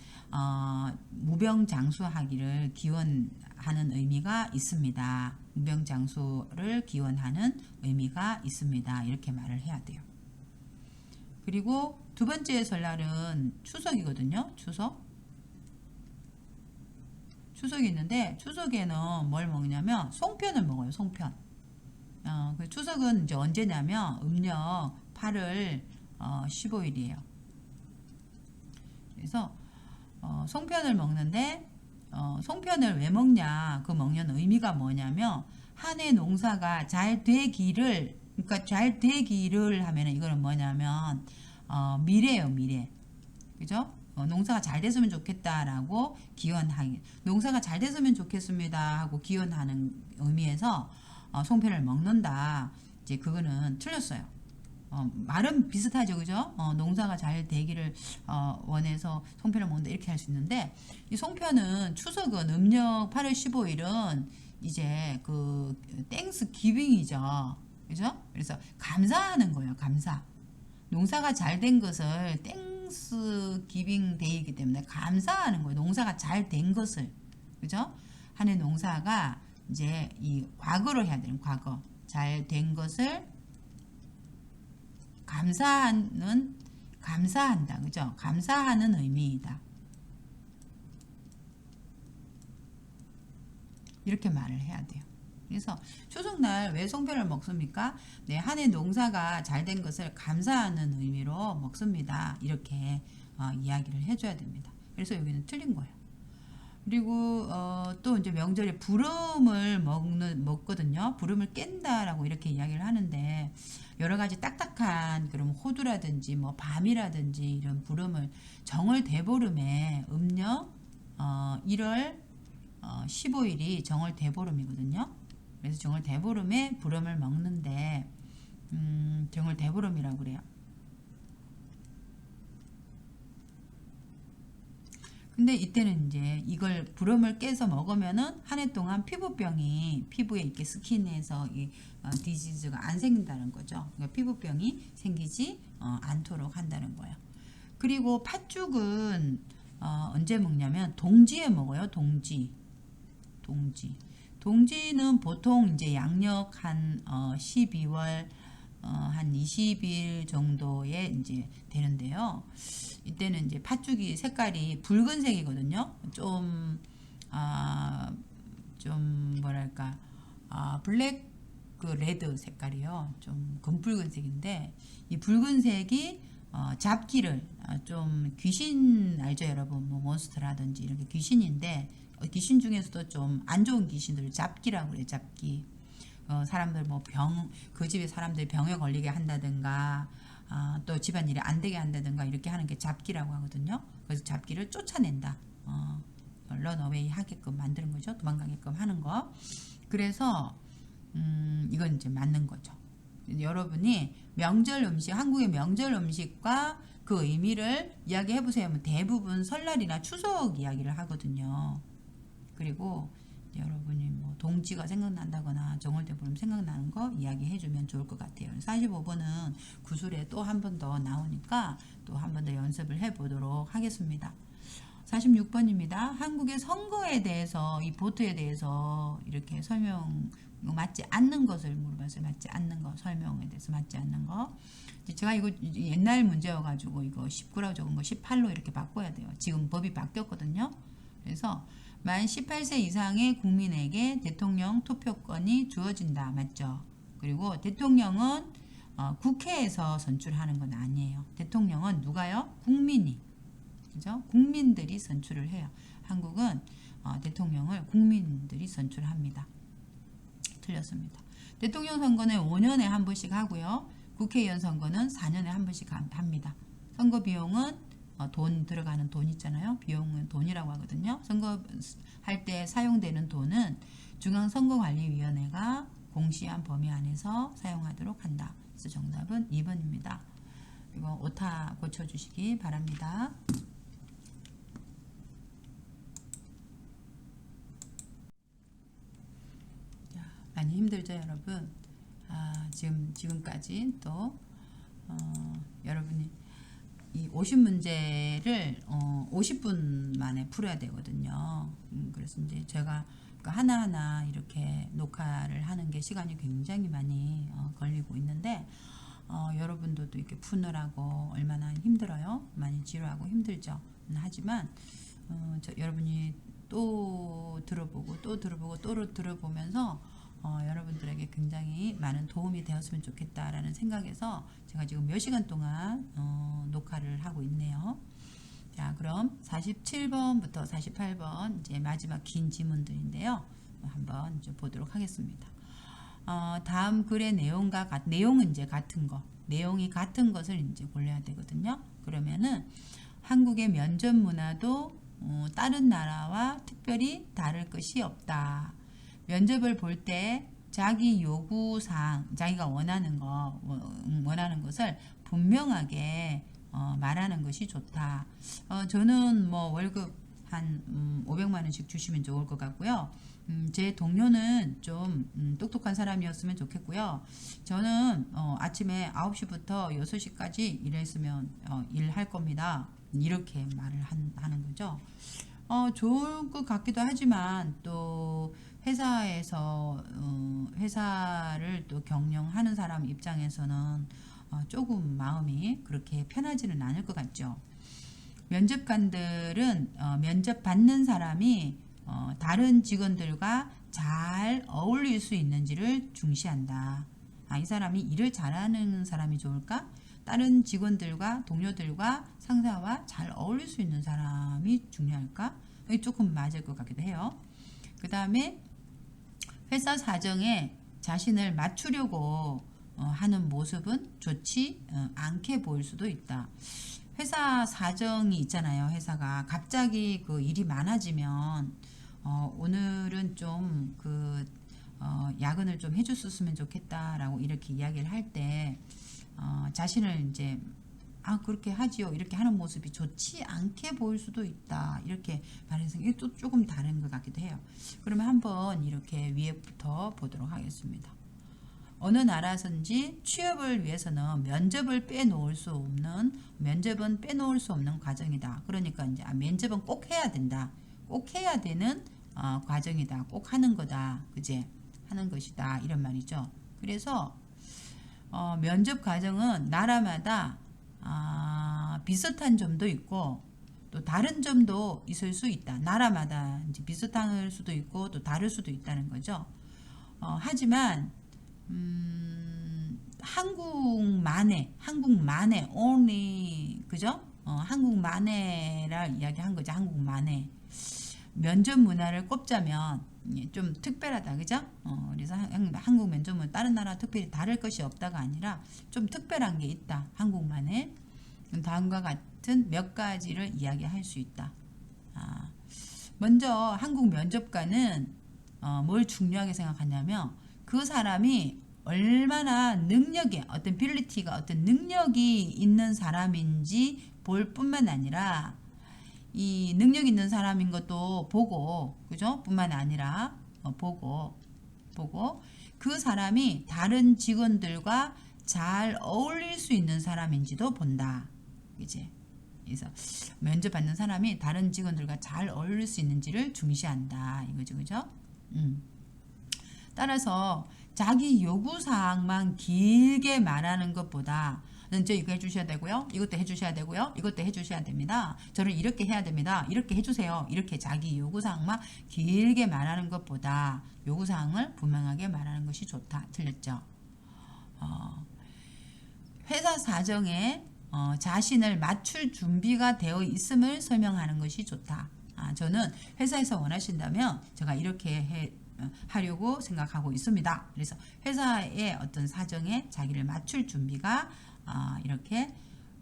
무병장수하기를 기원하는 의미가 있습니다. 무병장수를 기원하는 의미가 있습니다. 이렇게 말을 해야 돼요. 그리고 두 번째 설날은 추석이거든요. 추석이 있는데, 추석에는 뭘 먹냐면 송편을 먹어요. 송편. 그 추석은 이제 언제냐면 음력 8월 15일이에요. 그래서 송편을 먹는데, 송편을 왜 먹냐, 그 먹는 의미가 뭐냐면, 한 해 농사가 잘 되기를 그러니까 잘 되기를 하면은 이거는 뭐냐면 미래예요, 미래. 그죠? 농사가 잘 됐으면 좋겠다라고 기원하기. 농사가 잘 됐으면 좋겠습니다 하고 기원하는 의미에서 송편을 먹는다. 이제 그거는 틀렸어요. 말은 비슷하죠, 그죠? 농사가 잘 되기를 원해서 송편을 먹는다 이렇게 할 수 있는데 이 송편은 추석은 음력 8월 15일은 이제 그 땡스 기빙이죠, 그죠? 그래서 감사하는 거예요, 감사. 농사가 잘 된 것을 땡스 기빙 데이이기 때문에 감사하는 거예요. 농사가 잘 된 것을, 그죠? 한 해 농사가 이제 이 과거로 해야 되는 과거 잘 된 것을 감사한다, 그죠? 감사하는 의미이다. 이렇게 말을 해야 돼요. 그래서 추석날 왜 송편을 먹습니까? 네, 한 해 농사가 잘 된 것을 감사하는 의미로 먹습니다. 이렇게 이야기를 해줘야 됩니다. 그래서 여기는 틀린 거예요. 그리고 또 이제 명절에 부름을 먹거든요. 부름을 깬다라고 이렇게 이야기를 하는데 여러 가지 딱딱한 그럼 호두라든지 뭐 밤이라든지 이런 부름을 정월 대보름에 음력 1월 15일이 정월 대보름이거든요. 그래서 정월 대보름에 부름을 먹는데 정월 대보름이라고 그래요. 근데 이때는 이제 이걸 부름을 깨서 먹으면은 한 해 동안 피부병이 피부에 이렇게 스킨에서 이 디지즈가 안 생긴다는 거죠. 그러니까 피부병이 생기지 않도록 한다는 거예요. 그리고 팥죽은 언제 먹냐면 동지에 먹어요. 동지는 보통 이제 양력 한 12월 한 20일 정도에 이제 되는데요. 이때는 이제 팥죽이 색깔이 붉은색이거든요. 좀 뭐랄까 블랙 그 레드 색깔이요. 좀 금붉은색인데 이 붉은색이 잡기를 좀 귀신 알죠, 여러분? 뭐 몬스터라든지 이렇게 귀신인데 귀신 중에서도 좀 안 좋은 귀신들 잡기라고 그래요. 잡기. 사람들 뭐 그 집에 사람들 병에 걸리게 한다든가 또 집안일이 안 되게 한다든가 이렇게 하는 게 잡기라고 하거든요. 그래서 잡기를 쫓아낸다. 런어웨이 하게끔 만드는 거죠. 도망가게끔 하는 거. 그래서 이건 이제 맞는 거죠. 여러분이 명절 음식, 한국의 명절 음식과 그 의미를 이야기해 보세요 하면 대부분 설날이나 추석 이야기를 하거든요. 그리고 여러분이 뭐 동지가 생각난다거나 정월대보름 생각나는 거 이야기해 주면 좋을 것 같아요. 45번은 구술에 또 한 번 더 나오니까 또 한 번 더 연습을 해 보도록 하겠습니다. 46번입니다. 한국의 선거에 대해서 이 보트에 대해서 이렇게 설명 맞지 않는 것을 물어봤어요. 맞지 않는 거 설명에 대해서 맞지 않는 거. 제가 이거 옛날 문제여가지고 이거 19라고 적은 거 18로 이렇게 바꿔야 돼요. 지금 법이 바뀌었거든요. 그래서 만 18세 이상의 국민에게 대통령 투표권이 주어진다. 맞죠? 그리고 대통령은 국회에서 선출하는 건 아니에요. 대통령은 누가요? 국민이. 그죠? 국민들이 선출을 해요. 한국은 대통령을 국민들이 선출합니다. 틀렸습니다. 대통령 선거는 5년에 한 번씩 하고요. 국회의원 선거는 4년에 한 번씩 합니다. 선거 비용은 돈 들어가는 돈 있잖아요. 비용은 돈이라고 하거든요. 선거할 때 사용되는 돈은 중앙선거관리위원회가 공시한 범위 안에서 사용하도록 한다. 그래서 정답은 2번입니다. 이거 오타 고쳐주시기 바랍니다. 많이 힘들죠, 여러분? 지금까지 또 여러분이 이 50문제를 50분 만에 풀어야 되거든요. 그래서 이제 제가 하나하나 이렇게 녹화를 하는 게 시간이 굉장히 많이 걸리고 있는데 여러분들도 이렇게 푸느라고 얼마나 힘들어요? 많이 지루하고 힘들죠. 하지만 여러분이 또 들어보고 또 들어보면서 여러분들에게 굉장히 많은 도움이 되었으면 좋겠다라는 생각에서 제가 지금 몇 시간 동안 녹화를 하고 있네요. 자, 그럼 47번부터 48번 이제 마지막 긴 지문들인데요. 한번 좀 보도록 하겠습니다. 다음 글의 내용은 이제 같은 거, 내용이 같은 것을 이제 골라야 되거든요. 그러면은 한국의 면접 문화도 다른 나라와 특별히 다를 것이 없다. 면접을 볼 때 자기 요구사항, 자기가 원하는 것을 분명하게 말하는 것이 좋다. 저는 뭐 월급 한 500만 원씩 주시면 좋을 것 같고요. 제 동료는 좀 똑똑한 사람이었으면 좋겠고요. 저는 아침에 9시부터 6시까지 일했으면 일할 겁니다. 이렇게 말을 하는 거죠. 좋을 것 같기도 하지만 또 회사에서 회사를 또 경영하는 사람 입장에서는 조금 마음이 그렇게 편하지는 않을 것 같죠. 면접관들은 면접 받는 사람이 다른 직원들과 잘 어울릴 수 있는지를 중시한다. 이 사람이 일을 잘하는 사람이 좋을까? 다른 직원들과 동료들과 상사와 잘 어울릴 수 있는 사람이 중요할까? 조금 맞을 것 같기도 해요. 그 다음에 회사 사정에 자신을 맞추려고 하는 모습은 좋지 않게 보일 수도 있다. 회사 사정이 있잖아요. 회사가 갑자기 그 일이 많아지면 오늘은 좀 야근을 좀 해줬으면 좋겠다라고 이렇게 이야기를 할 때 자신을 이제 그렇게 하지요. 이렇게 하는 모습이 좋지 않게 보일 수도 있다. 이렇게 말해서 이게 또 조금 다른 것 같기도 해요. 그러면 한번 이렇게 위에부터 보도록 하겠습니다. 어느 나라든지 취업을 위해서는 면접은 빼놓을 수 없는 과정이다. 그러니까 이제 면접은 꼭 해야 된다. 꼭 해야 되는 과정이다. 꼭 하는 거다. 그제? 하는 것이다. 이런 말이죠. 그래서 면접 과정은 나라마다 비슷한 점도 있고 또 다른 점도 있을 수 있다. 나라마다 이제 비슷할 수도 있고 또 다를 수도 있다는 거죠. 하지만 한국만의 only 그죠? 한국만의라 이야기한 거죠. 한국만의 면접 문화를 꼽자면 좀 특별하다, 그죠? 그래서 한국 면접은 다른 나라 특별히 다를 것이 없다가 아니라 좀 특별한 게 있다. 한국만의 다음과 같은 몇 가지를 이야기할 수 있다. 먼저 한국 면접관은 뭘 중요하게 생각하냐면 그 사람이 얼마나 어떤 능력이 있는 사람인지 볼 뿐만 아니라 이 능력 있는 사람인 것도 보고, 그죠? 뿐만 아니라 보고 그 사람이 다른 직원들과 잘 어울릴 수 있는 사람인지도 본다. 이제 그래서 면접 받는 사람이 다른 직원들과 잘 어울릴 수 있는지를 중시한다. 이거죠, 그죠? 따라서 자기 요구사항만 길게 말하는 것보다 저 이거 해주셔야 되고요. 이것도 해주셔야 되고요. 이것도 해주셔야 됩니다. 저는 이렇게 해야 됩니다. 이렇게 해주세요. 이렇게 자기 요구사항만 길게 말하는 것보다 요구사항을 분명하게 말하는 것이 좋다. 틀렸죠? 회사 사정에 자신을 맞출 준비가 되어 있음을 설명하는 것이 좋다. 저는 회사에서 원하신다면 제가 이렇게 하려고 생각하고 있습니다. 그래서 회사의 어떤 사정에 자기를 맞출 준비가 이렇게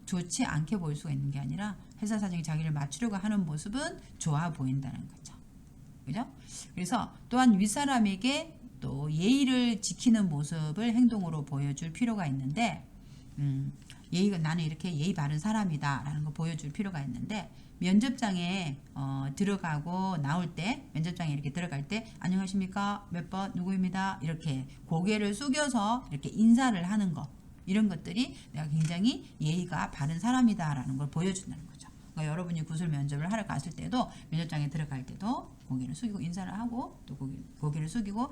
좋지 않게 보일 수가 있는 게 아니라 회사 사정에 자기를 맞추려고 하는 모습은 좋아 보인다는 거죠. 그죠? 그래서 또한 윗사람에게 또 예의를 지키는 모습을 행동으로 보여줄 필요가 있는데 나는 이렇게 예의 바른 사람이다 라는 거 보여줄 필요가 있는데 면접장에 들어가고 나올 때 면접장에 이렇게 들어갈 때 안녕하십니까 몇 번 누구입니다 이렇게 고개를 숙여서 이렇게 인사를 하는 거 이런 것들이 내가 굉장히 예의가 바른 사람이다 라는 걸 보여준다는 거죠. 그러니까 여러분이 구술 면접을 하러 갔을 때도 면접장에 들어갈 때도 고개를 숙이고 인사를 하고 또 고개를 숙이고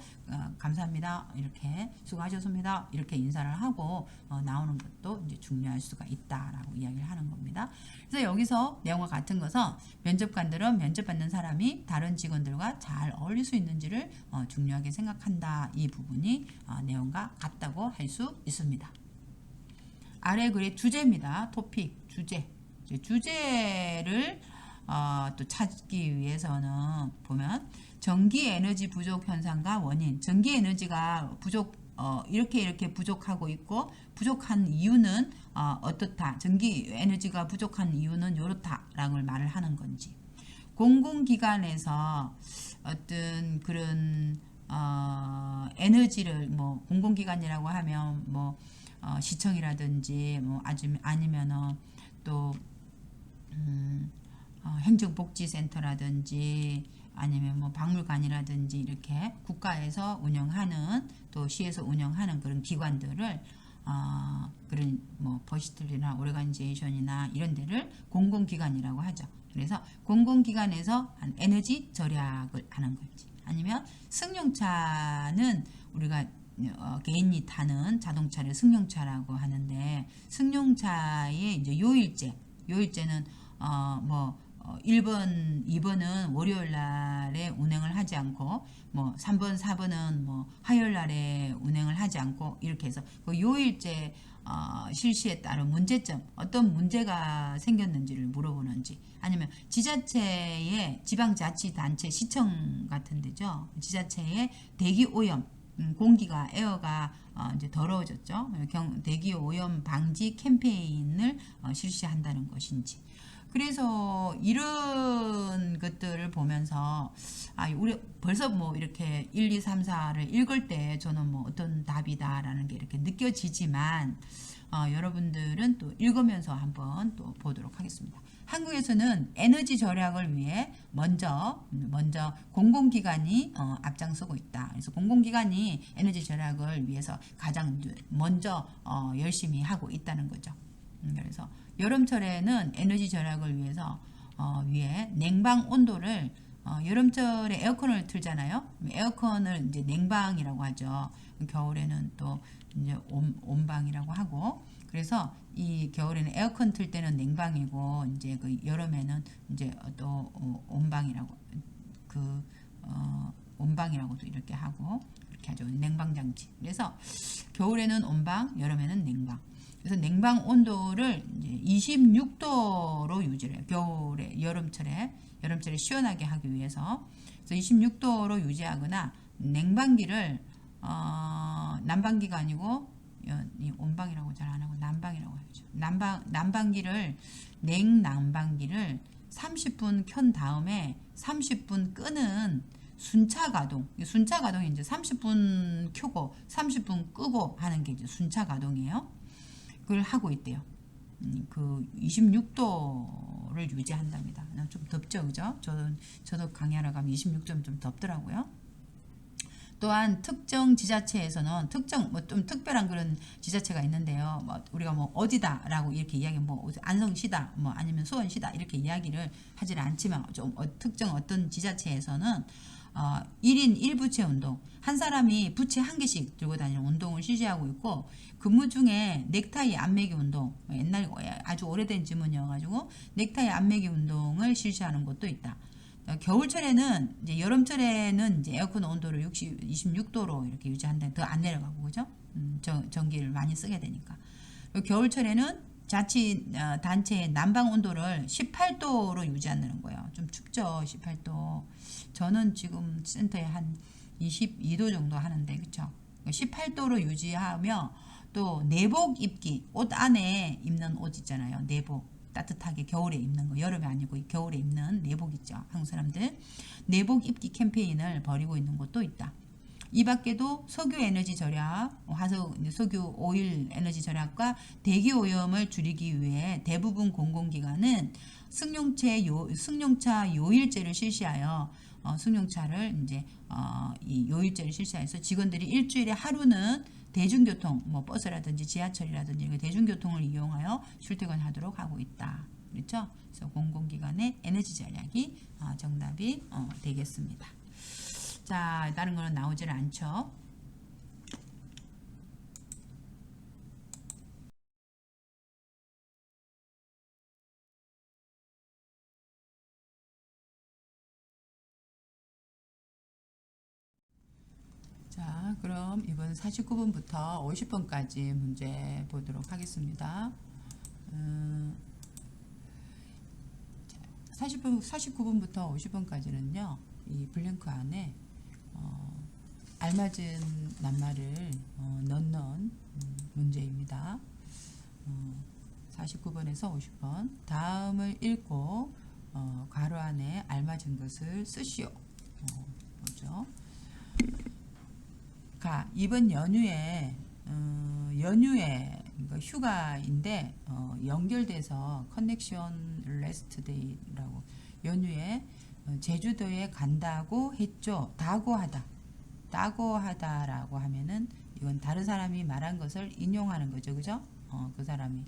감사합니다 이렇게 수고하셨습니다 이렇게 인사를 하고 나오는 것도 이제 중요할 수가 있다라고 이야기를 하는 겁니다. 그래서 여기서 내용과 같은 것은 면접관들은 면접받는 사람이 다른 직원들과 잘 어울릴 수 있는지를 중요하게 생각한다. 이 부분이 내용과 같다고 할 수 있습니다. 아래 글의 주제입니다. 토픽 주제를 또 찾기 위해서는 보면 전기 에너지 부족 현상과 원인, 전기 에너지가 이렇게 부족하고 있고 부족한 이유는 어떻다. 전기 에너지가 부족한 이유는 이렇다라고 말을 하는 건지. 공공기관에서 어떤 그런 에너지를 뭐 공공기관이라고 하면 뭐 시청이라든지 뭐 아니면은 또 행정복지센터라든지 아니면 뭐 박물관이라든지 이렇게 국가에서 운영하는 또 시에서 운영하는 그런 기관들을 그런 뭐 버시틀리나 오르가니제이션이나 이런 데를 공공기관이라고 하죠. 그래서 공공기관에서 에너지 절약을 하는 거지. 아니면 승용차는 우리가 개인이 타는 자동차를 승용차라고 하는데 승용차의 이제 요일제는 1번, 2번은 월요일 날에 운행을 하지 않고 뭐 3번, 4번은 뭐 화요일 날에 운행을 하지 않고 이렇게 해서 그 요일제 실시에 따른 문제점, 어떤 문제가 생겼는지를 물어보는지 아니면 지자체의 지방자치단체 시청 같은 데죠. 지자체의 대기 오염 공기가 에어가 이제 더러워졌죠. 대기 오염 방지 캠페인을 실시한다는 것인지. 그래서 이런 것들을 보면서 우리 벌써 뭐 이렇게 1, 2, 3, 4를 읽을 때 저는 뭐 어떤 답이다라는 게 이렇게 느껴지지만 여러분들은 또 읽으면서 한번 또 보도록 하겠습니다. 한국에서는 에너지 절약을 위해 먼저 공공기관이 앞장서고 있다. 그래서 공공기관이 에너지 절약을 위해서 가장 먼저 열심히 하고 있다는 거죠. 그래서 여름철에는 에너지 절약을 위해서 위에 냉방 온도를 여름철에 에어컨을 틀잖아요. 에어컨을 이제 냉방이라고 하죠. 겨울에는 또 이제 온방이라고 하고 그래서 이 겨울에는 에어컨 틀 때는 냉방이고 이제 그 여름에는 이제 또 온방이라고 온방이라고도 이렇게 하고 그렇게 하죠. 냉방 장치. 그래서 겨울에는 온방, 여름에는 냉방. 그래서 냉방 온도를 이제 26도로 유지를 해요. 겨울에 여름철에 시원하게 하기 위해서. 그래서 26도로 유지하거나 냉방기를 난방기가 아니고 이 온방이라고 잘 안 하고 난방이라고 하죠. 난방기를 냉난방기를 30분 켠 다음에 30분 끄는 순차 가동이 이제 30분 켜고 30분 끄고 하는 게 이제 순차 가동이에요. 그걸 하고 있대요. 그 26도를 유지한답니다. 좀 덥죠, 그죠? 저도 강의하러 가면 26도면 좀 덥더라고요. 또한 특정 지자체에서는 좀 특별한 그런 지자체가 있는데요. 우리가 뭐 어디다라고 이렇게 이야기 뭐 안성시다, 뭐 아니면 수원시다 이렇게 이야기를 하지는 않지만 좀 특정 어떤 지자체에서는 1인 1부채 운동, 한 사람이 부채 한 개씩 들고 다니는 운동을 실시하고 있고 근무 중에 넥타이 안매기 운동, 옛날 아주 오래된 지문이어가지고 넥타이 안매기 운동을 실시하는 곳도 있다. 겨울철에는 이제 여름철에는 이제 에어컨 온도를 26도로 이렇게 유지한다. 더 안 내려가고 그죠? 전기를 많이 쓰게 되니까. 겨울철에는 자치 단체의 난방 온도를 18도로 유지한다는 거예요. 좀 춥죠, 18도. 저는 지금 센터에 한 22도 정도 하는데 그렇죠? 18도로 유지하며 또 내복 입기, 옷 안에 입는 옷 있잖아요. 내복. 따뜻하게 겨울에 입는 거, 여름에 아니고 겨울에 입는 내복 있죠. 한국 사람들 내복 입기 캠페인을 벌이고 있는 곳도 있다. 이 밖에도 석유 에너지 절약, 석유 오일 에너지 절약과 대기 오염을 줄이기 위해 대부분 공공기관은 승용차 요일제를 실시하여 승용차를 이제 이 요일제를 실시해서 직원들이 일주일에 하루는 대중교통, 뭐 버스라든지 지하철이라든지 이렇게 대중교통을 이용하여 출퇴근하도록 하고 있다. 그렇죠? 그래서 공공기관의 에너지 절약이 정답이 되겠습니다. 자, 다른 거는 나오질 않죠. 자, 그럼 이번 49번부터 50번까지 문제 보도록 하겠습니다. 49번부터 50번까지는요, 이 블랭크 안에 알맞은 낱말을 49번에서 50번. 다음을 읽고 괄호 안에 알맞은 것을 쓰시오. 뭐죠? 이번 연휴에 그러니까 휴가인데 연결돼서 커넥션 레스트 데이라고 연휴에 제주도에 간다고 했죠. 다고 하다라고 하면은 이건 다른 사람이 말한 것을 인용하는 거죠. 그죠? 그 사람이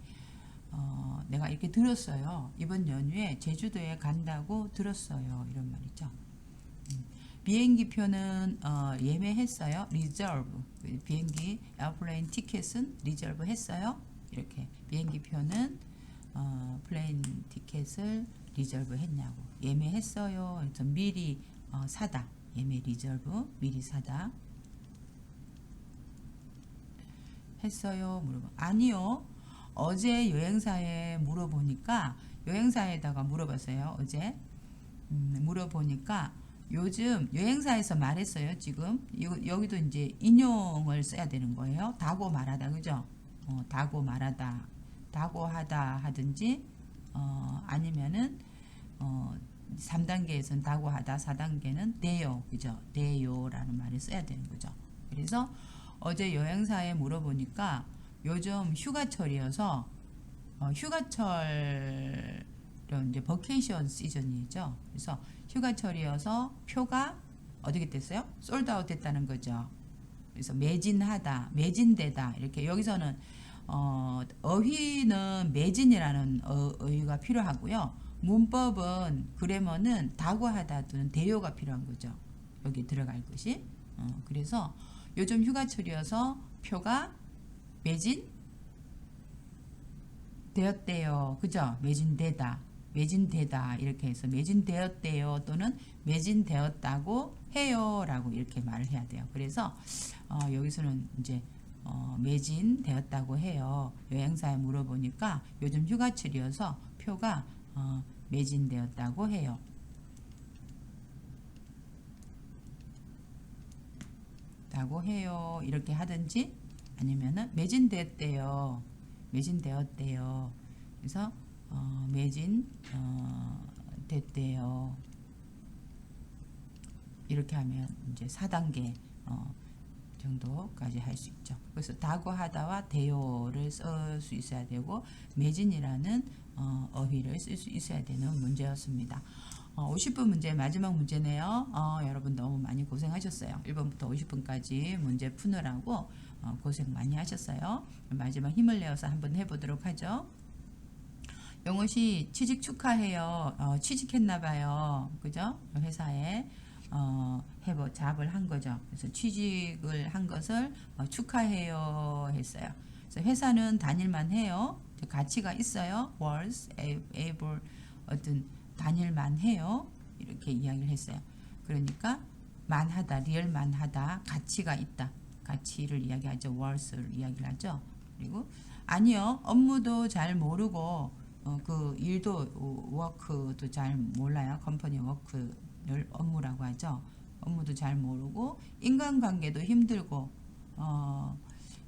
내가 이렇게 들었어요. 이번 연휴에 제주도에 간다고 들었어요. 이런 말이죠. 비행기 표는 예매했어요. reserve. 비행기 에어플레인 티켓은 reserve 했어요. 이렇게 비행기 표는 플레인 티켓을 reserve 했냐고. 예매했어요. 그래서 미리 사다. 예매 reserve 미리 사다. 했어요. 물어봐. 아니요. 어제 여행사에 물어보니까 여행사에다가 물어봤어요. 어제 물어보니까 요즘 여행사에서 말했어요. 지금 여기도 이제 인용을 써야 되는 거예요. 다고 말하다, 그죠? 다고 말하다, 다고 하다 하든지 아니면은 3단계에서는 다고 하다, 4단계는 돼요, 그죠? 돼요라는 말을 써야 되는 거죠. 그래서 어제 여행사에 물어보니까 요즘 휴가철이어서 휴가철 이제 버케이션 시즌이죠. 그래서 휴가철이어서 표가 어떻게 됐어요? 솔드아웃 됐다는 거죠. 그래서 매진하다, 매진되다 이렇게 여기서는 어휘는 매진이라는 어휘가 필요하고요. 문법은 그래머는 다고하다 또는 대요가 필요한 거죠. 여기 들어갈 것이. 그래서 요즘 휴가철이어서 표가 매진되었대요. 그죠? 매진되다 이렇게 해서 매진되었대요 또는 매진되었다고 해요 라고 이렇게 말을 해야 돼요. 그래서 여기서는 이제 매진되었다고 해요. 여행사에 물어보니까 요즘 휴가철이어서 표가 매진되었다고 해요. 다고 해요. 이렇게 하든지 아니면은 매진되었대요. 그래서 됐대요. 이렇게 하면 이제 4단계 정도까지 할 수 있죠. 그래서 다고 하다와 대요를 쓸 수 있어야 되고 매진이라는 어휘를 쓸 수 있어야 되는 문제였습니다. 50분 문제 마지막 문제네요. 여러분 너무 많이 고생하셨어요. 1번부터 50분까지 문제 푸느라고 고생 많이 하셨어요. 마지막 힘을 내어서 한번 해보도록 하죠. 영호씨 취직 축하해요. 취직했나봐요. 그죠? 회사에 잡을 한 거죠. 그래서 취직을 한 것을 축하해요 했어요. 그래서 회사는 다닐만 해요. 가치가 있어요. was able 어떤 다닐만 해요. 이렇게 이야기를 했어요. 그러니까 만하다, 리얼만하다, 가치가 있다. 가치를 이야기하죠. was를 이야기를 하죠. 그리고 아니요. 업무도 잘 모르고 그 일도 워크도 잘 몰라요. 컴퍼니 워크를 업무라고 하죠. 업무도 잘 모르고 인간관계도 힘들고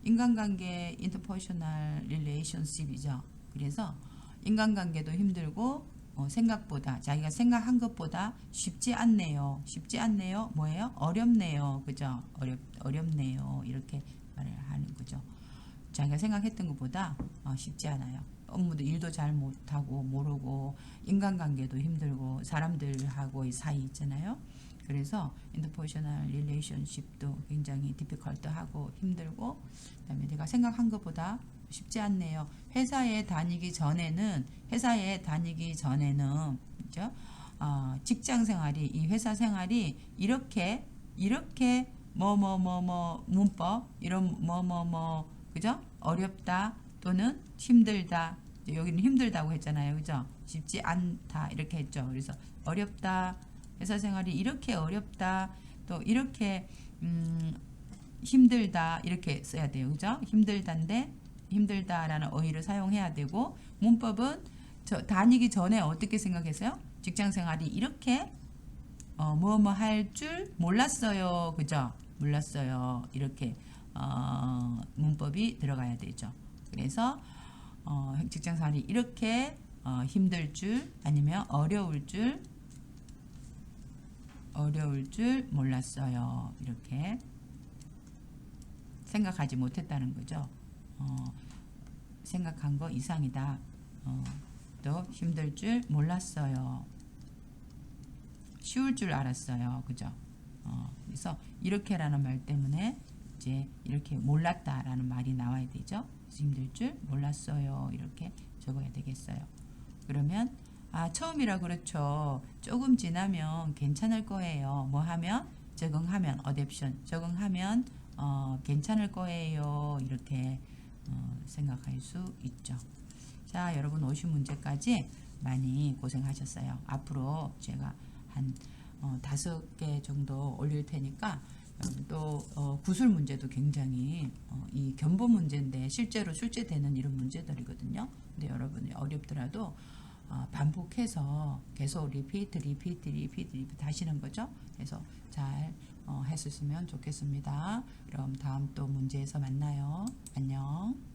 인간관계 interpersonal relationship이죠. 그래서 인간관계도 힘들고 생각보다 자기가 생각한 것보다 쉽지 않네요. 쉽지 않네요. 뭐예요? 어렵네요. 그죠? 어렵네요. 이렇게 말을 하는 거죠. 자기가 생각했던 것보다 쉽지 않아요. 업무도 일도 잘 못하고 모르고 인간관계도 힘들고 사람들하고의 사이 있잖아요. 그래서 interpersonal relationship도 굉장히 difficult하고 힘들고 그다음에 내가 생각한 것보다 쉽지 않네요. 회사에 다니기 전에는 그죠? 직장 생활이 이 회사 생활이 이렇게 문법 이런 그죠? 어렵다 또는 힘들다. 여기는 힘들다고 했잖아요. 그죠? 쉽지 않다 이렇게 했죠. 그래서 어렵다. 회사 생활이 이렇게 어렵다. 또 이렇게 힘들다 이렇게 써야 돼요. 그죠? 힘들다라는 어휘를 사용해야 되고 문법은 다니기 전에 어떻게 생각했어요? 직장 생활이 이렇게 할 줄 몰랐어요. 그죠? 몰랐어요. 이렇게 문법이 들어가야 되죠. 그래서 직장생활이 이렇게 힘들 줄 아니면 어려울 줄 몰랐어요. 이렇게 생각하지 못했다는 거죠. 생각한 거 이상이다. 또 힘들 줄 몰랐어요. 쉬울 줄 알았어요. 그죠? 그래서 이렇게라는 말 때문에 이제 이렇게 몰랐다라는 말이 나와야 되죠. 힘들 줄 몰랐어요. 이렇게 적어야 되겠어요. 그러면 처음이라 그렇죠. 조금 지나면 괜찮을 거예요. 뭐 하면 적응하면 어댑션 적응하면 괜찮을 거예요. 이렇게 생각할 수 있죠. 자, 여러분 50문제까지 많이 고생하셨어요. 앞으로 제가 한 5개 정도 올릴 테니까 또 구술 문제도 굉장히 이 견본 문제인데 실제로 출제되는 이런 문제들이거든요. 근데 여러분이 어렵더라도 반복해서 계속 리피트 하시는 거죠. 그래서 잘 했었으면 좋겠습니다. 그럼 다음 또 문제에서 만나요. 안녕.